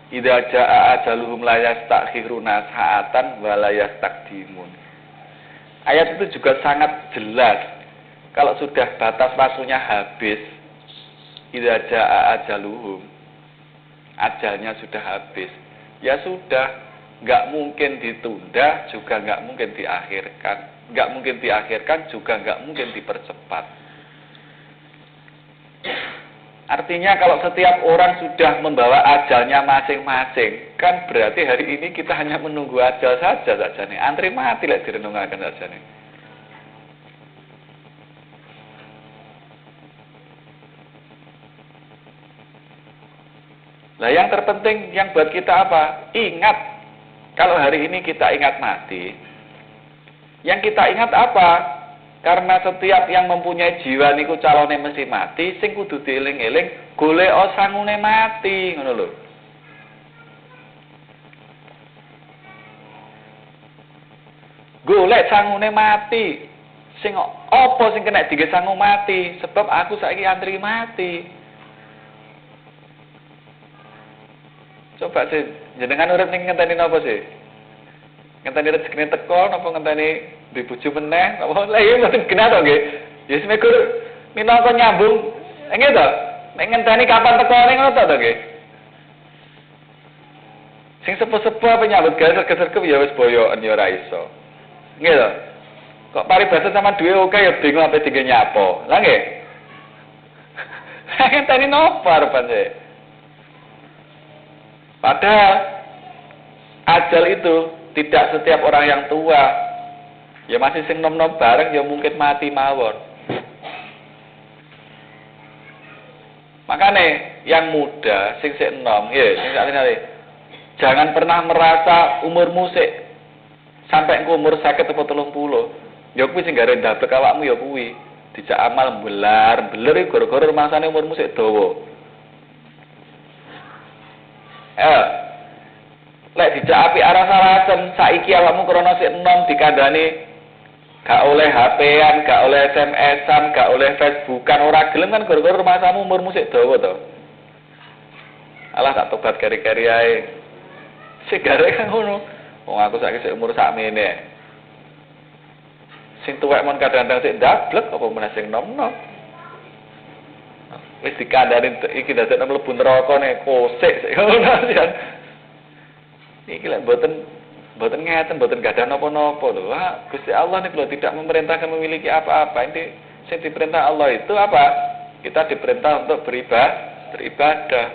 Idza jaa ajaluhum la yastakhiruna sa'atan wa la yastaqdimun. Ayat itu juga sangat jelas. Kalau sudah batas waktunya habis, idza jaa ajaluhum, ajalnya sudah habis. Ya sudah, enggak mungkin ditunda, juga enggak mungkin diakhirkan. Enggak mungkin diakhirkan, juga enggak mungkin dipercepat. Artinya kalau setiap orang sudah membawa ajalnya masing-masing, kan berarti hari ini kita hanya menunggu ajal saja nih. Antri mati lek direnungaken saja nih. Nah, yang terpenting yang buat kita apa? Ingat, kalau hari ini kita ingat mati, yang kita ingat apa? Karena setiap yang mempunyai jiwa niku calone mesti mati, sing kudu dieling-eling golek sangune mati, ngono lho. Golek sangune mati. Sing apa sing kena dige sangu mati? Sebab aku saiki antri mati. Coba sih, jenengan urip ning ngenteni napa sih? Ngenteni rezekine teko napa ngenteni dibuju meneh, apa lha iki mboten genah to nggih. Ya semekur minangka nyambung. Nggih to? Nek ngenteni kapan tekone ngono to nggih. Sing sepuh-sepuh apa nyambut gawe sergep-sergep ya wis boyoken ya ora iso. Nggih to? Kok paribasa sama duwe oke ya bingung ape tinggal nyapo. Lah nggih. Ngenteni nopo arepan sih? Padahal ajal itu tidak setiap orang yang tua. Ya masih sing nom-nom bareng ya mungkin mati mawon. Makanya yang muda sing sik enom, ya sing sakjane jangan pernah merasa umurmu sik sampai ke umur 50 atau 30. Ya kuwi sing gare ndablek awakmu ya kuwi. Dijak amal beler iki gara-gara rumangsane umurmu sik dawa. Lek dijak apik aras-arasen saiki awakmu krana sik enom dikandani gak oleh HP-an, gak oleh SMS-an, gak oleh Facebook-an, ora gelem kan gara-gara rumasamu umurmu sik dawa to. Alah tak tobat keri-keri ae. Sik gare kan ngono. Wong aku saiki sik umur sakmene. Sing tuwek mon kadang-kadang sik ndablek apa meneh sing nom-nom. Wis dikandani iki dadekno mlebu neraka nek kosik sik ngono kan. Iki lek mboten ngeten, mboten gadah napa-napa lho. Wah, Gusti Allah niku lho tidak memerintahkan memiliki apa-apa. Ini sing diperintah Allah itu apa? Kita diperintah untuk beribadah.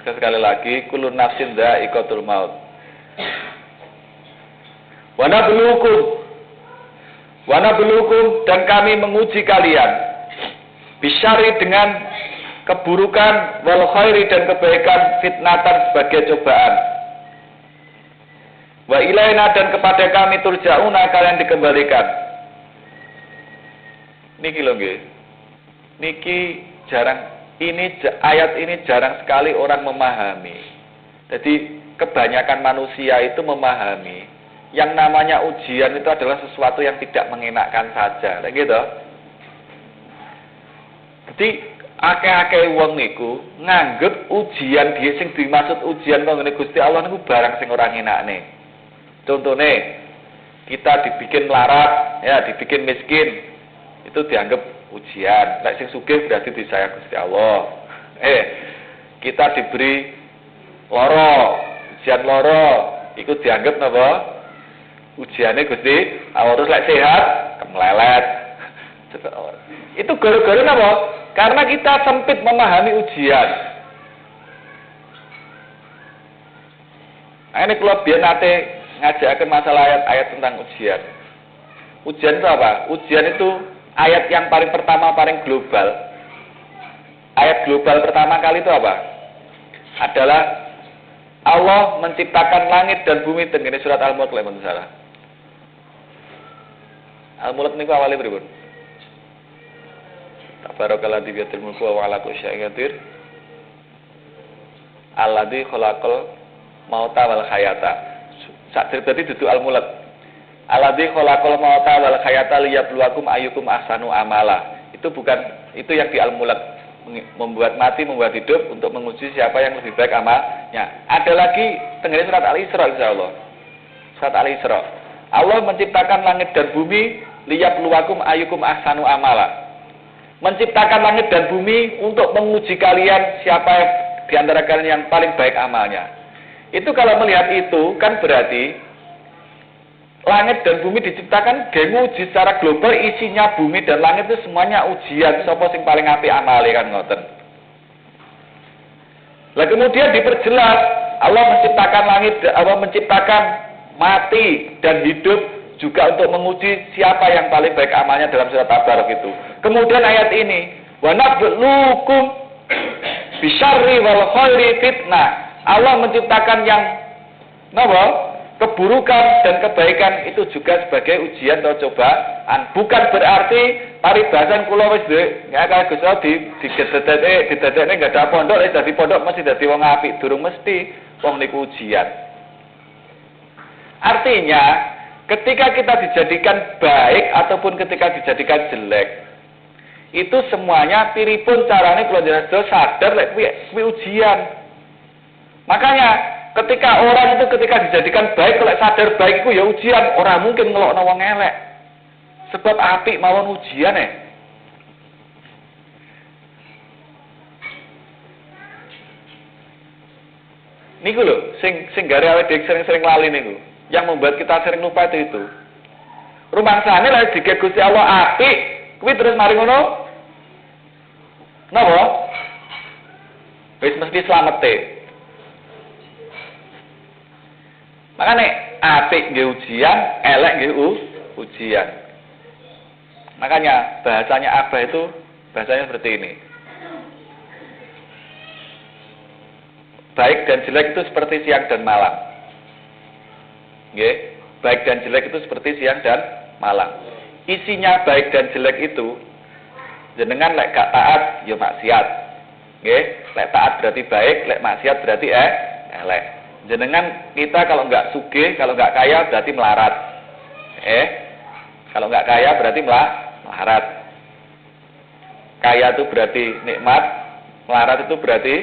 Sekali lagi, kullu nafsin dha'iqatul maut. Wa nabluukum dan kami menguji kalian bisyari dengan keburukan wal khairi dan kebaikan fitnatan sebagai cobaan. Wa ilaina dan kepada kami turja'una kalian dikembalikan. Niki lho nggih. Niki jarang ayat ini jarang sekali orang memahami. Jadi kebanyakan manusia itu memahami yang namanya ujian itu adalah sesuatu yang tidak mengenakkan saja, kayak gitu. Jadi akeh-akeh wong niku nganggep ujian dia sing dimaksud ujian kok ngene Gusti Allah niku barang sing ora ngenakne. Contohnya kita dibikin melarat, ya dibikin miskin, itu dianggap ujian. Nek sing sugih berarti disayang Gusti Allah. Kita diberi loro, ujian loro, itu dianggap napa? Ujiane Gusti Allah. Terus lek sehat, kemelelet. Itu gara-gara napa? Karena kita sempit memahami ujian. Ini kalau biar nanti ngajarkan masalah ayat-ayat tentang ujian. Ujian itu apa? Ujian itu ayat yang paling pertama, paling global. Ayat global pertama kali itu apa? Adalah Allah menciptakan langit dan bumi. Ini surat Al-Mulk lah, salah. Al-Mulk ini awalnya berikut. Tabarakalladzi biyadil mulku wa ala kulli syai'in qadir. Alladzi khalaqal mauta wal hayata. Sak berarti duduk Al-Mulk. Alladzi khalaqal mauta wal hayata liyabluwakum ayyukum ahsanu amala. Itu yang di Al-Mulk, membuat mati, membuat hidup untuk menguji siapa yang lebih baik amalnya. Ada lagi tengene surat Al-Isra insyaallah. Surat Al-Isra. Allah menciptakan langit dan bumi liyabluwakum ayyukum ahsanu amala. Menciptakan langit dan bumi untuk menguji kalian siapa di antara kalian yang paling baik amalnya. Itu kalau melihat itu kan berarti langit dan bumi diciptakan diuji secara global, isinya bumi dan langit itu semuanya ujian sapa sing paling apik amale kan ngoten. Lah kemudian diperjelas Allah menciptakan langit, Allah menciptakan mati dan hidup juga untuk menguji siapa yang paling baik amalnya dalam surat Tabarak itu. Kemudian ayat ini, wa nabluukum bisyarri wal khairi fitnah. Allah menciptakan yang keburukan dan kebaikan itu juga sebagai ujian atau cobaan. Bukan berarti paribasan kula wis ya kaya Gusti Allah digedhetene enggak ada pondok, wis dadi pondok mesti dadi wong apik, durung mesti wong niku ujian. Artinya ketika kita dijadikan baik ataupun ketika dijadikan jelek, itu semuanya piripun carane kula jenengan sadar lek kuwi ujian. Makanya ketika orang itu ketika dijadikan baik, lek sadar baik iku ya ujian, ora mungkin ngelokno wong elek. Sebab apik mawon ujian Niku lho sing gare awake dhewe sering-sering lali niku. Yang membuat kita sering lupa itu. Rumangsane lek dike Gusti Allah apik, kuwi terus mari ngono. Napa? Wis mesti slamete. Makane apik nggih ujian, elek nggih ujian. Makanya bahasanya Abah itu bahasanya seperti ini. Baik dan jelek itu seperti siang dan malam. Nggih, baik dan jelek itu seperti siang dan malam. Isinya baik dan jelek itu jenengan lek gak taat ya maksiat. Nggih, lek taat berarti baik, lek maksiat berarti elek. Jenengan kita kalau nggak sugih, kalau nggak kaya berarti melarat. Kalau nggak kaya berarti melarat. Kaya itu berarti nikmat, melarat itu berarti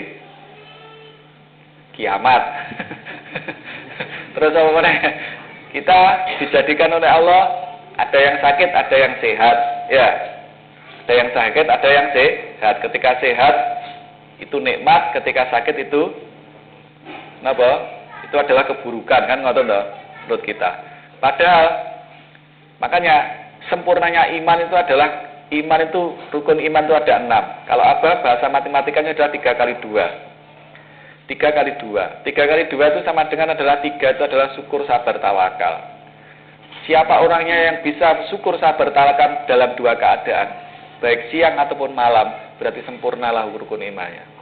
kiamat. Terus apa namanya? Kita dijadikan oleh Allah ada yang sakit, ada yang sehat, ya. Ada yang sakit, ada yang sehat. Ketika sehat itu nikmat, ketika sakit itu napa? Itu adalah keburukan kan ngoten to menurut kita. Padahal makanya sempurnanya iman itu adalah iman itu rukun iman itu ada 6. Kalau Abah bahasa matematikanya adalah 3 kali 2. 3 kali 2. 3 kali 2 itu sama dengan adalah 3 itu adalah syukur, sabar, tawakal. Siapa orangnya yang bisa syukur, sabar, tawakal dalam 2 keadaan, baik siang ataupun malam, berarti sempurnalah rukun imannya.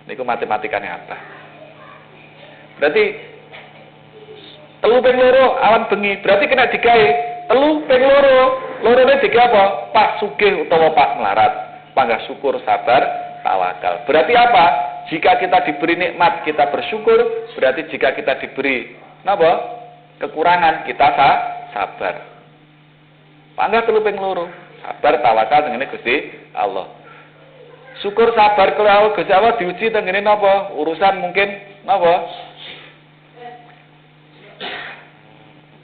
Niku matematikanya apa? Berarti telu ping loro awan bengi, berarti kena digawe telu ping loro Lorone dike apa? Pas sugih utawa pas melarat. Panggah syukur, sabar, tawakal. Berarti apa? Jika kita diberi nikmat, kita bersyukur. Berarti jika kita diberi napa? Kekurangan, kita sabar. Panggah 3 ping 2. Sabar, tawakal tengene Gusti Allah. Syukur sabar kalau Gusti Allah diuji tengene napa? Urusan mungkin napa?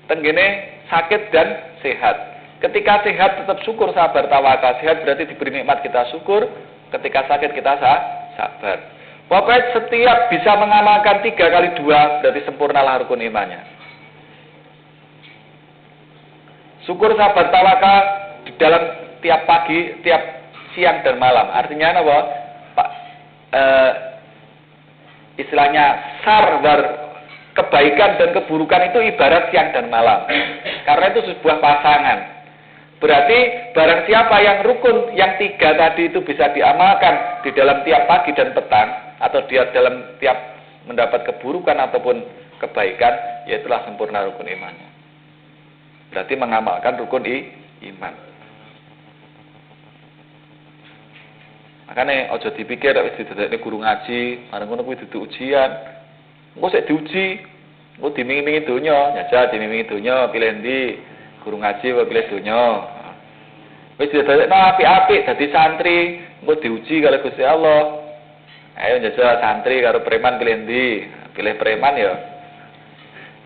Tenggene sakit dan sehat. Ketika sehat tetap syukur, sabar, tawakal. Sehat berarti diberi nikmat kita syukur. Ketika sakit kita sabar. Pokoknya setiap bisa mengamalkan 3 kali 2 berarti sempurnalah rukun imannya. Syukur, sabar, tawakal di dalam tiap pagi, tiap siang dan malam. Artinya apa? Pak, istilahnya sarbar. Kebaikan dan keburukan itu ibarat siang dan malam. Karena itu sebuah pasangan. Berarti barang siapa yang rukun, yang 3 tadi itu bisa diamalkan di dalam tiap pagi dan petang, atau dia dalam tiap mendapat keburukan ataupun kebaikan, yaitulah sempurna rukun imannya. Berarti mengamalkan rukun iman. Makanya ojo dipikir wis didadekne guru ngaji, marang ngono kuwi dudu ujian. Engko sik diuji, engko dimingi-mingi donya, nyajal dimingi donya, pilih ndi? Guru ngaji apa pilih donya? Wis didadekno apik-apik dadi santri, engko diuji karo Gusti Allah. Ayo njajal santri karo preman pilih ndi? Pilih preman ya.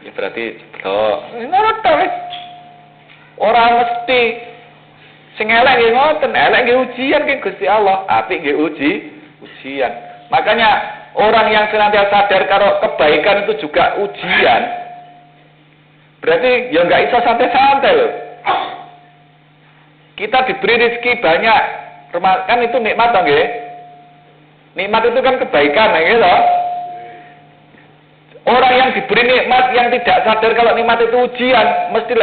Ya berarti blok. Ngono ta wis. Ora mesti sing elek nggih ngoten, elek nggih ujian nggih Gusti Allah, apik nggih ujian. Makanya orang yang senantiasa sadar kalau kebaikan itu juga ujian, berarti ya nggak bisa santai-santai loh. Kita diberi rezeki banyak, kan itu nikmat dong ya. Nikmat itu kan kebaikan, gitu. Orang yang diberi nikmat yang tidak sadar kalau nikmat itu ujian, mesti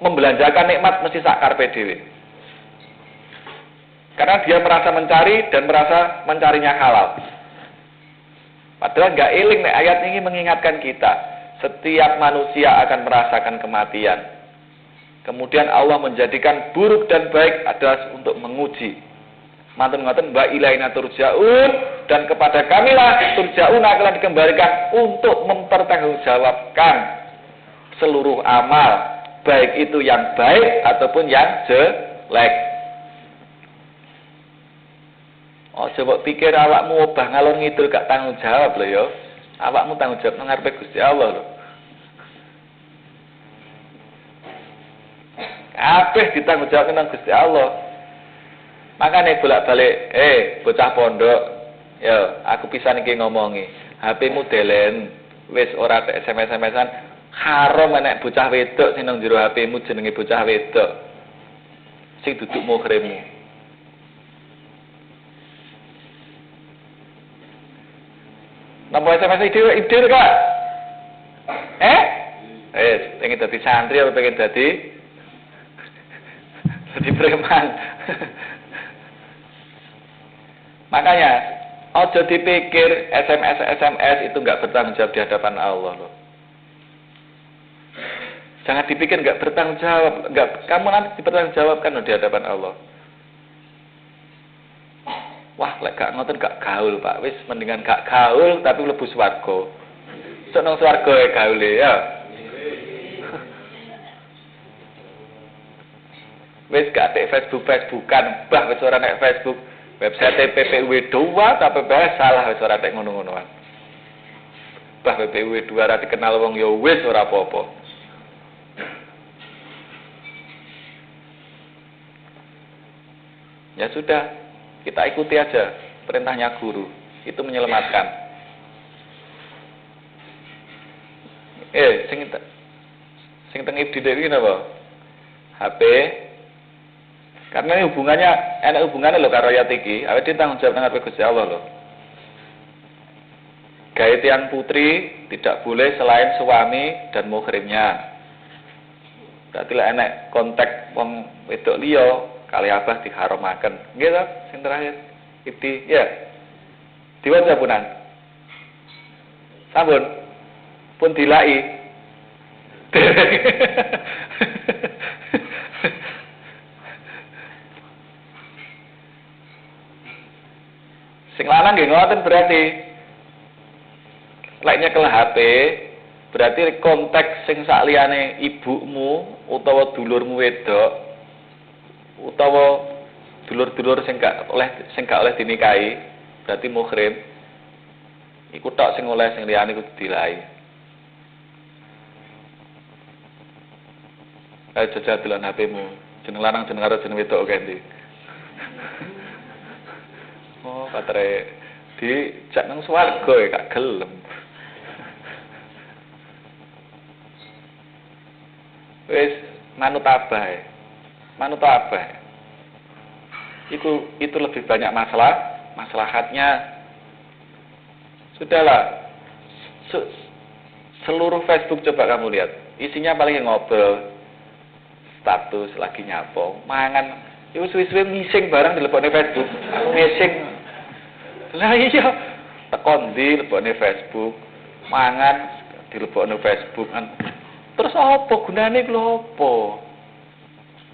membelanjakan nikmat mesti sak karepe dhewe. Karena dia merasa mencari dan merasa mencarinya halal. Padahal nggak eling nih, ayat ini mengingatkan kita, setiap manusia akan merasakan kematian. Kemudian Allah menjadikan buruk dan baik adalah untuk menguji. Mantun ngoten wa ilaina turja'un, dan kepada kamilah turja'un akan dikembalikan untuk mempertanggungjawabkan seluruh amal, baik itu yang baik ataupun yang jelek. Oh, coba pikir awakmu obah ngalor ngidul gak tanggung jawab lho ya. Awakmu tanggung jawab nang ngarepe Gusti Allah lho. Kabeh ditanggung jawab nang Gusti Allah. Makane bolak-balik, bocah pondok, ya aku pisan iki ngomongi. HP-mu delen, wis ora tek SMS-an, haram enek bocah wedok sing nang jero HP-mu jenenge bocah wedok. Sing duduk muhrimmu. Nampak SMS ide kak? Pengen jadi santri atau pengen jadi preman? Makanya, ojo dipikir SMS itu nggak bertanggung jawab di hadapan Allah loh. Jangan dipikir nggak bertanggung jawab, kamu nanti dipertanggung jawabkan loh di hadapan Allah. Wah, lek gak ngoten gak gaul, Pak. Wis mendingan gak gaul tapi mlebu swarga. Seneng swarga e gaule ya. Wis gak tek Facebookan, bah wis ora nek Facebook. Website PPUW 2 ta PPS salah wis ora tek ngono-ngonoan. Bah PPUW 2 ora dikenal wong ya wis ora apa-apa. Ya sudah. Kita ikuti aja perintahnya guru, itu menyelamatkan. Sing teng ibtida'i iki napa? HP. Karena ini enak hubungannya loh karo ayat iki, awake ditanggung jawab nang Gusti Allah loh. Gaetian putri tidak boleh selain suami dan muhrimnya. Berarti lah enak kontak wong wedok liya kali abah diharamaken. Nggih ta? Sing terakhir. Ibti, ya. Diwaca punan. Sampun. Pun dilai. Sing lanang nggih ngoten berarti. Lek nyekel HP berarti konteks sing sakliyane ibumu utawa dulurmu wedok utawa dulur-dulur sing gak oleh dinikahi berarti muhrim. Iku tok sing oleh, sing liyane kudu dilahi. Ayo jajal delan HP-mu. Jeneng lanang jeneng karo jeneng wedok ganti. Oh, patre dijak nang swarga ya gak gelem. Wis manut abah. Manut abah. Itu lebih banyak maslahatnya. Sudahlah. Seluruh Facebook coba kamu lihat. Isinya paling ngobrol, status lagi nyapo, mangan. Iku suwe-suwe ngising barang dilebokne Facebook. Aku ngising. Lah iya, tekon ndi lebokne Facebook, mangan dilebokne Facebook kan. Terus apa gunane iku apa?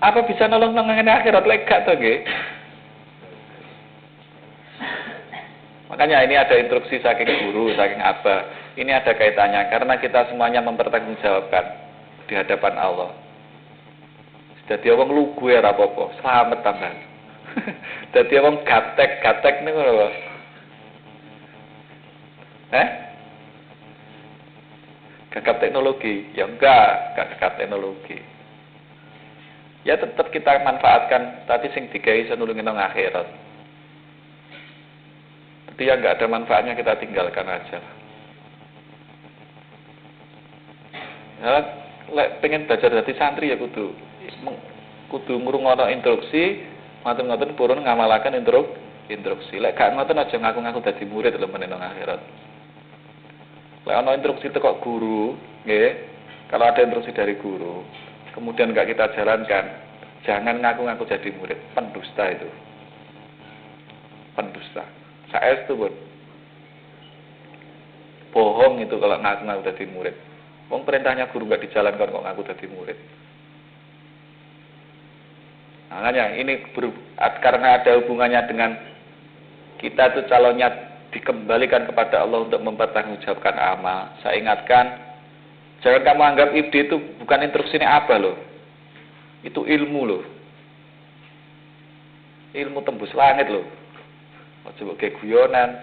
Apa bisa nolong nang akhirat lek gak to nggih? Makanya ini ada instruksi saking guru, saking abah. Ini ada kaitannya karena kita semuanya mempertanggungjawabkan di hadapan Allah. Dadi wong lugu ora apa-apa, slamet tambah. Dadi wong gatek niku lho. Gagap teknologi? Ya enggak gagap teknologi. Ya tetap kita manfaatkan, tapi sing digawe iso nulungi nang akhirat. Tapi yang enggak ada manfaatnya kita tinggalkan aja. Ya, lek pengen belajar dadi santri ya kudu ngrungokno instruksi, ngoten-ngoten purun ngamalaken instruksi. Lek gak ngoten aja ngaku-ngaku dadi murid lho meneng akhirat. Lek ana instruksi teko guru, nggih. Kalau ada instruksi dari guru, kemudian enggak kita jalankan, jangan ngaku-ngaku jadi murid, pendusta itu. Pendusta. Saestu, Bun. Bohong itu kalau ngaku-ngaku jadi murid. Wong perintahnya guru enggak dijalankan kok ngaku jadi murid. Makanya ini karena ada hubungannya dengan kita itu calonnya dikembalikan kepada Allah untuk mempertanggungjawabkan amal. Saya ingatkan, jangan kamu anggap ide itu bukan instruksinya apa loh. Itu ilmu loh. Ilmu tembus langit loh. Coba kayak guyonan.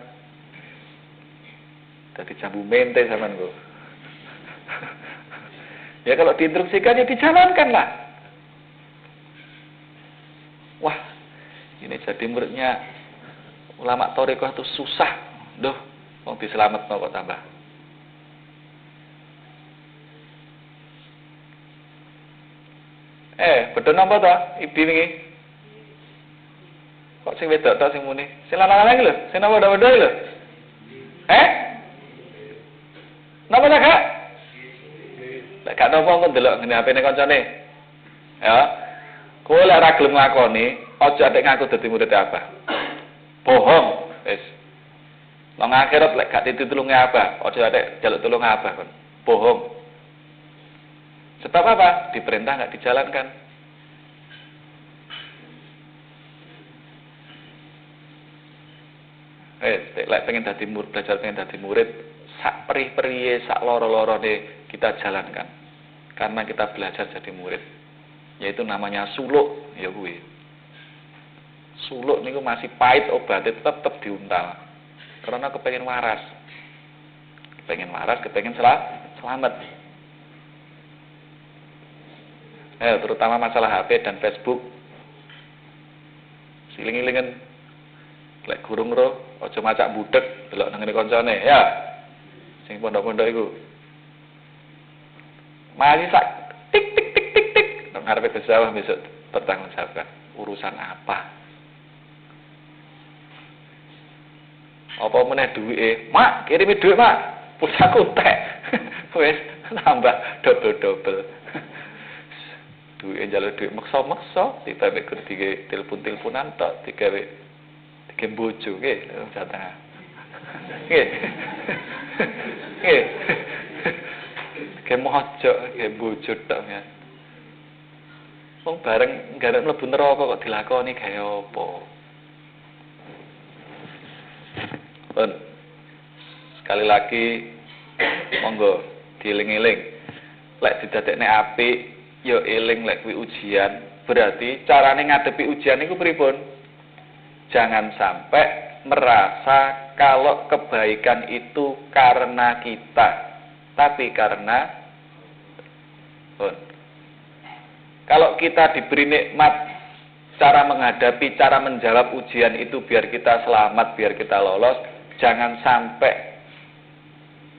Dari jambu mente sama gue. Ya kalau diinstruksikan ya dijalankan lah. Wah, ini jadi muridnya ulama thariqah itu susah. Duh, wong diselametno kok tambah. Betul napa to? Ibi wingi. Kok sing wedok to sing muni? Sing lanang iki lho, sing napa-napa lho. Napa ta, Kak? Lek gak napa kok ndelok ngene HP-ne kancane. Ya. Kowe lek ora gelem ngakoni, aja atik ngaku dadi murid apa. Bohong, wis. Nang akhirat lek gak ditulungi apa, aja atik jaluk tulung apa kon. Bohong. Sebab apa? Diperintah enggak dijalankan. Lek pengen dadi murid, belajar pengen dadi murid, sak perih-perihe, sak loro-lorone kita jalankan. Karena kita belajar jadi murid. Yaitu namanya suluk, ya kuwi. Suluk niku masih pahit obatnya tetap diuntal. Karena kepengen waras. Kepengen selamat. Terutama masalah HP dan Facebook. Siling-ilingen lek gurung ro, aja macak budek delok nang ngene kancane, ya. Sing pondok-pondok iku. Mari sak tik tik tik tik tik nang ngarepe sawah besok bertanggungjawabkan urusan apa? Apa meneh duwike? Mak, kirimi dhuwit, Mak. Pulsaku tek. Wis tambah double. Duwike njaluk dhuwit maksa-maksa, ditambah dige telepon-teleponan tok digawe bojo nggih, jatah. Nggih. Nggih. Ke mojo, ke bojo tok ya. Wong bareng garek mlebu neraka kok dilakoni gawe apa? Pun. Sekali lagi monggo dieling-eling. Lek didadekne apik ya eling lek kuwi ujian. Berarti carane ngadepi ujian niku pripun? Jangan sampai merasa kalau kebaikan itu karena kita, tapi karena kalau kita diberi nikmat, cara menghadapi, cara menjawab ujian itu biar kita selamat, biar kita lolos. Jangan sampai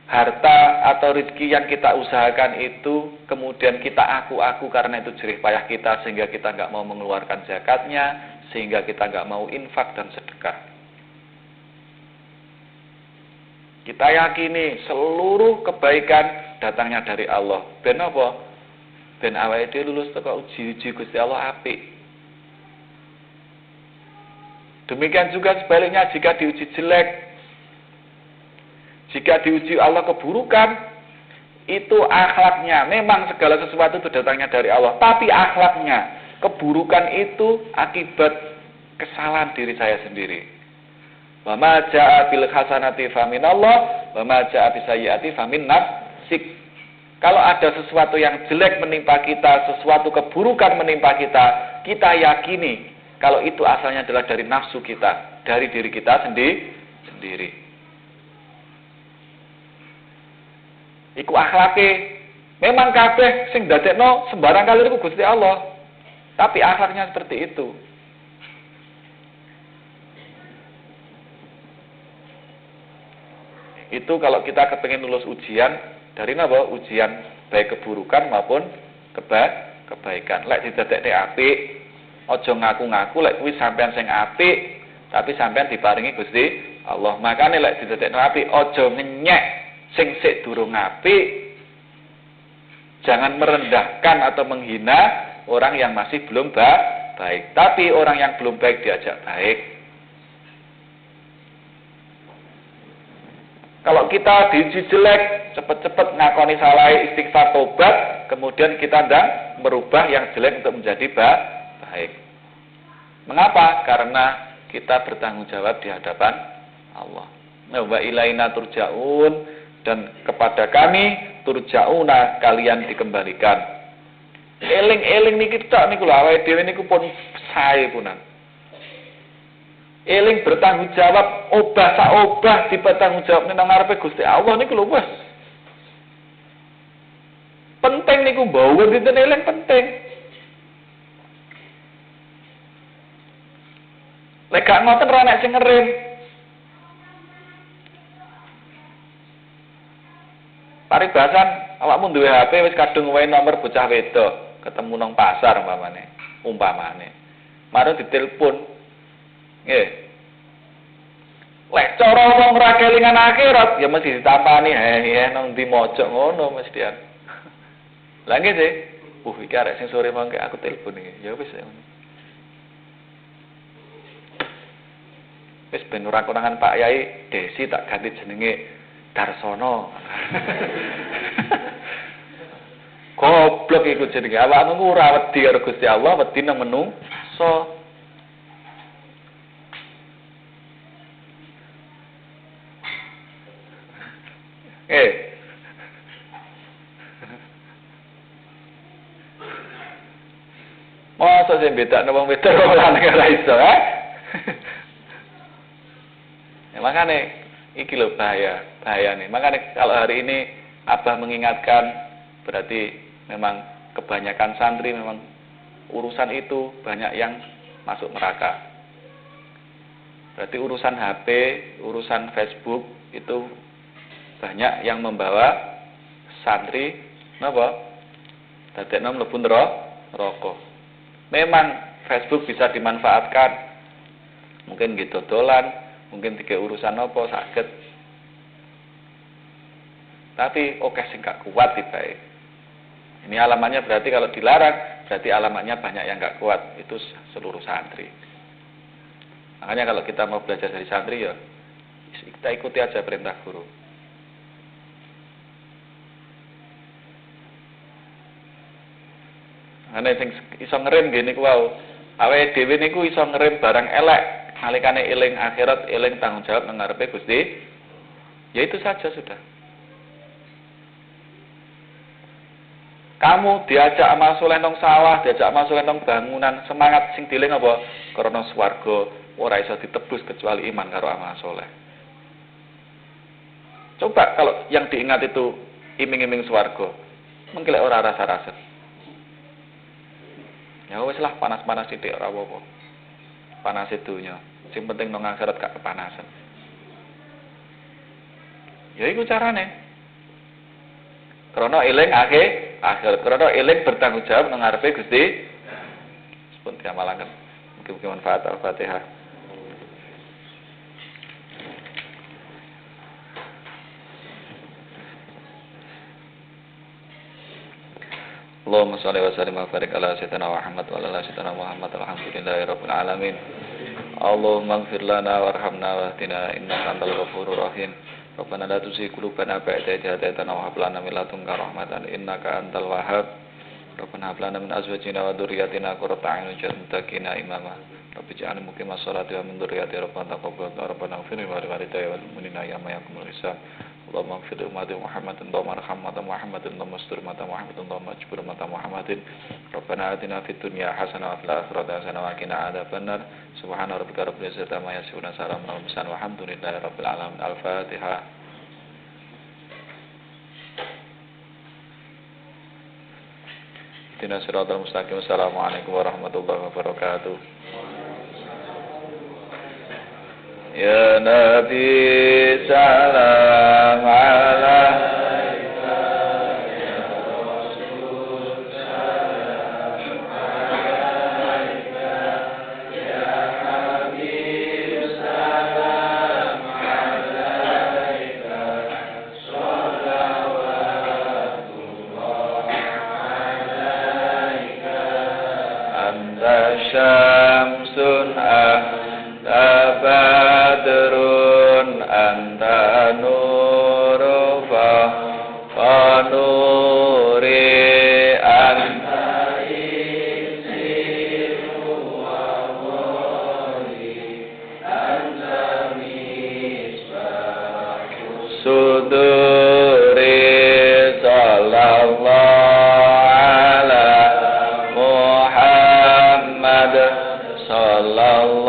harta atau rezeki yang kita usahakan itu kemudian kita aku karena itu jerih payah kita, sehingga kita nggak mau mengeluarkan zakatnya, sehingga kita nggak mau infak dan sedekah. Kita yakini seluruh kebaikan datangnya dari Allah. Ben apa? Ben awake dhewe lulus teko uji-uji Gusti Allah apik. Demikian juga sebaliknya jika diuji jelek, jika diuji Allah keburukan, itu akhlaknya. Memang segala sesuatu itu datangnya dari Allah, tapi akhlaknya, keburukan itu akibat kesalahan diri saya sendiri. Wa ma jaa bil hasanati faminallah, wa ma jaa bis sayyiati famin nafsik. Kalau ada sesuatu yang jelek menimpa kita, sesuatu keburukan menimpa kita, kita yakini kalau itu asalnya adalah dari nafsu kita, dari diri kita sendiri. Iku akhlake. Memang kabeh sing dadekno sembarang kali iku Gusti Allah. Tapi akhlaknya seperti itu. Itu kalau kita kepengin lulus ujian dari napa? Ujian baik keburukan maupun kebaikan. Lek didadekne apik, aja ngaku-ngaku lek kuwi sampean sing apik, tapi sampean diparingi Gusti Allah. Makane lek didadekne apik, aja ngenyek sing sik durung apik. Jangan merendahkan atau menghina orang yang masih belum baik. Tapi orang yang belum baik diajak baik. Kalau kita diuji jelek, cepat-cepat ngakoni salah, istighfar, tobat, kemudian kita ndang merubah yang jelek untuk menjadi baik. Mengapa? Karena kita bertanggung jawab di hadapan Allah. Wa ilaina turja'un, dan kepada kami turja'una, kalian dikembalikan. Eling-eling niki tok niku lho, awake dhewe niku pun sae punan. Eling bertanggung jawab, obah sak obah dipertanggung jawab nang ngarepe Gusti Allah niku lho wis. Penting niku mbawa dinten eling penting. Lek gak ngoten ora nek sing ngerem. Paribasan awakmu duwe HP wis kadung wae nomor bocah wedok, ketemu nang pasar umpamane. Mari ditelepon. Nggih. Lek cara wong ora kelingan akhirat ya mesti ditampani nang ndi mojok ngono mestian. Lah nggih sih. Iki arek sing sore mangke aku telepon iki. Ya wis. Wis ben ora kurangan Pak Yai, Desi tak ganti jenenge Darsono. Goblok iku jenenge. Awakmu ora wedi karo Gusti Allah, wedi nang menungso. Masa sing bedakno wong wedok karo lanang ora iso, Ya makane iki lho bahayane. Makane kalau hari ini Abah mengingatkan, berarti memang kebanyakan santri memang urusan itu banyak yang masuk neraka. Berarti urusan HP, urusan Facebook itu banyak yang membawa santri napa? Dadekno mlebu neraka. Memang Facebook bisa dimanfaatkan. Mungkin gitu dolan, mungkin tiga urusan apa saged. Tapi oke sing gak kuat tibae. Ini alamannya berarti kalau dilarang, berarti alamannya banyak yang gak kuat. Itu seluruh santri. Makanya kalau kita mau belajar dari santri ya kita ikuti aja perintah guru. Ana sing iso ngerem ngene ku wau. Awake dhewe niku iso ngerem barang elek nalikane eling akhirat, eling tanggung jawab nang ngarepe Gusti. Ya itu saja sudah. Kamu diajak amal soleh nang sawah, diajak amal soleh nang bangunan, semangat sing dieling apa? Krana swarga ora iso ditebus kecuali iman karo amal soleh. Coba kalau yang diingat itu iming-iming swarga, mengkilek ora rasa-rasa. Ya wis lah panas-panas sithik ora apa-apa. Panas dunya. Sing penting nang akhirat gak kepanasan. Ya iku carane. Krana eling akhirat, krana eling bertanggung jawab nang ngarepe Gusti. Sepun diamalaken. Mugi-mugi manfaat Al-Fatihah. Allahumma shalli wa sallim wa barik ala sayyidina Muhammad wa ala sayyidina Muhammad alhamdulillahirabbil alamin. Allahumma ighfir lana warhamna wahdina innaka antal ghafurur rahim. Rabbana la tuzigh qulubana ba'da idh hadaytana wa hab lana min ladunka rahmatan innaka antal wahhab. Rabbana hab lana min azwajina wa dhurriyyatina qurrata a'yun waj'alna lil muttaqina imama. Rabbi ij'alna muqimas sholati wa min dhurriyyati rabbana taqabbal rabbana ighfir li walidayya wal mu'minina yawma yaqumul hisab. Allahumma ighfir li ummati Muhammadin Allahumma arham ummata Muhammadin Allahumma astur ummata Muhammadin Allahumma ajbur ummata Muhammadin. Rabbana atina fid dunya hasanah wa fil akhirati hasanah wa qina adzabannar. Subhana rabbika rabbil izzati amma yasifun wa salamun alal mursalin walhamdulillahi rabbil alamin. Al-Fatihah. Ihdinas siratal mustaqim. Assalamualaikum warahmatullahi wabarakatuh. Ya Nabi salam alaika ya Rasul salam alaika ya Habib salam alaika sholawatullah alaika anta syamsun anta badrun anta nuru fa nuri anta isiru wa wali anta misbahu suduri sallallahu ala Muhammad sallallahu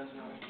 Gracias.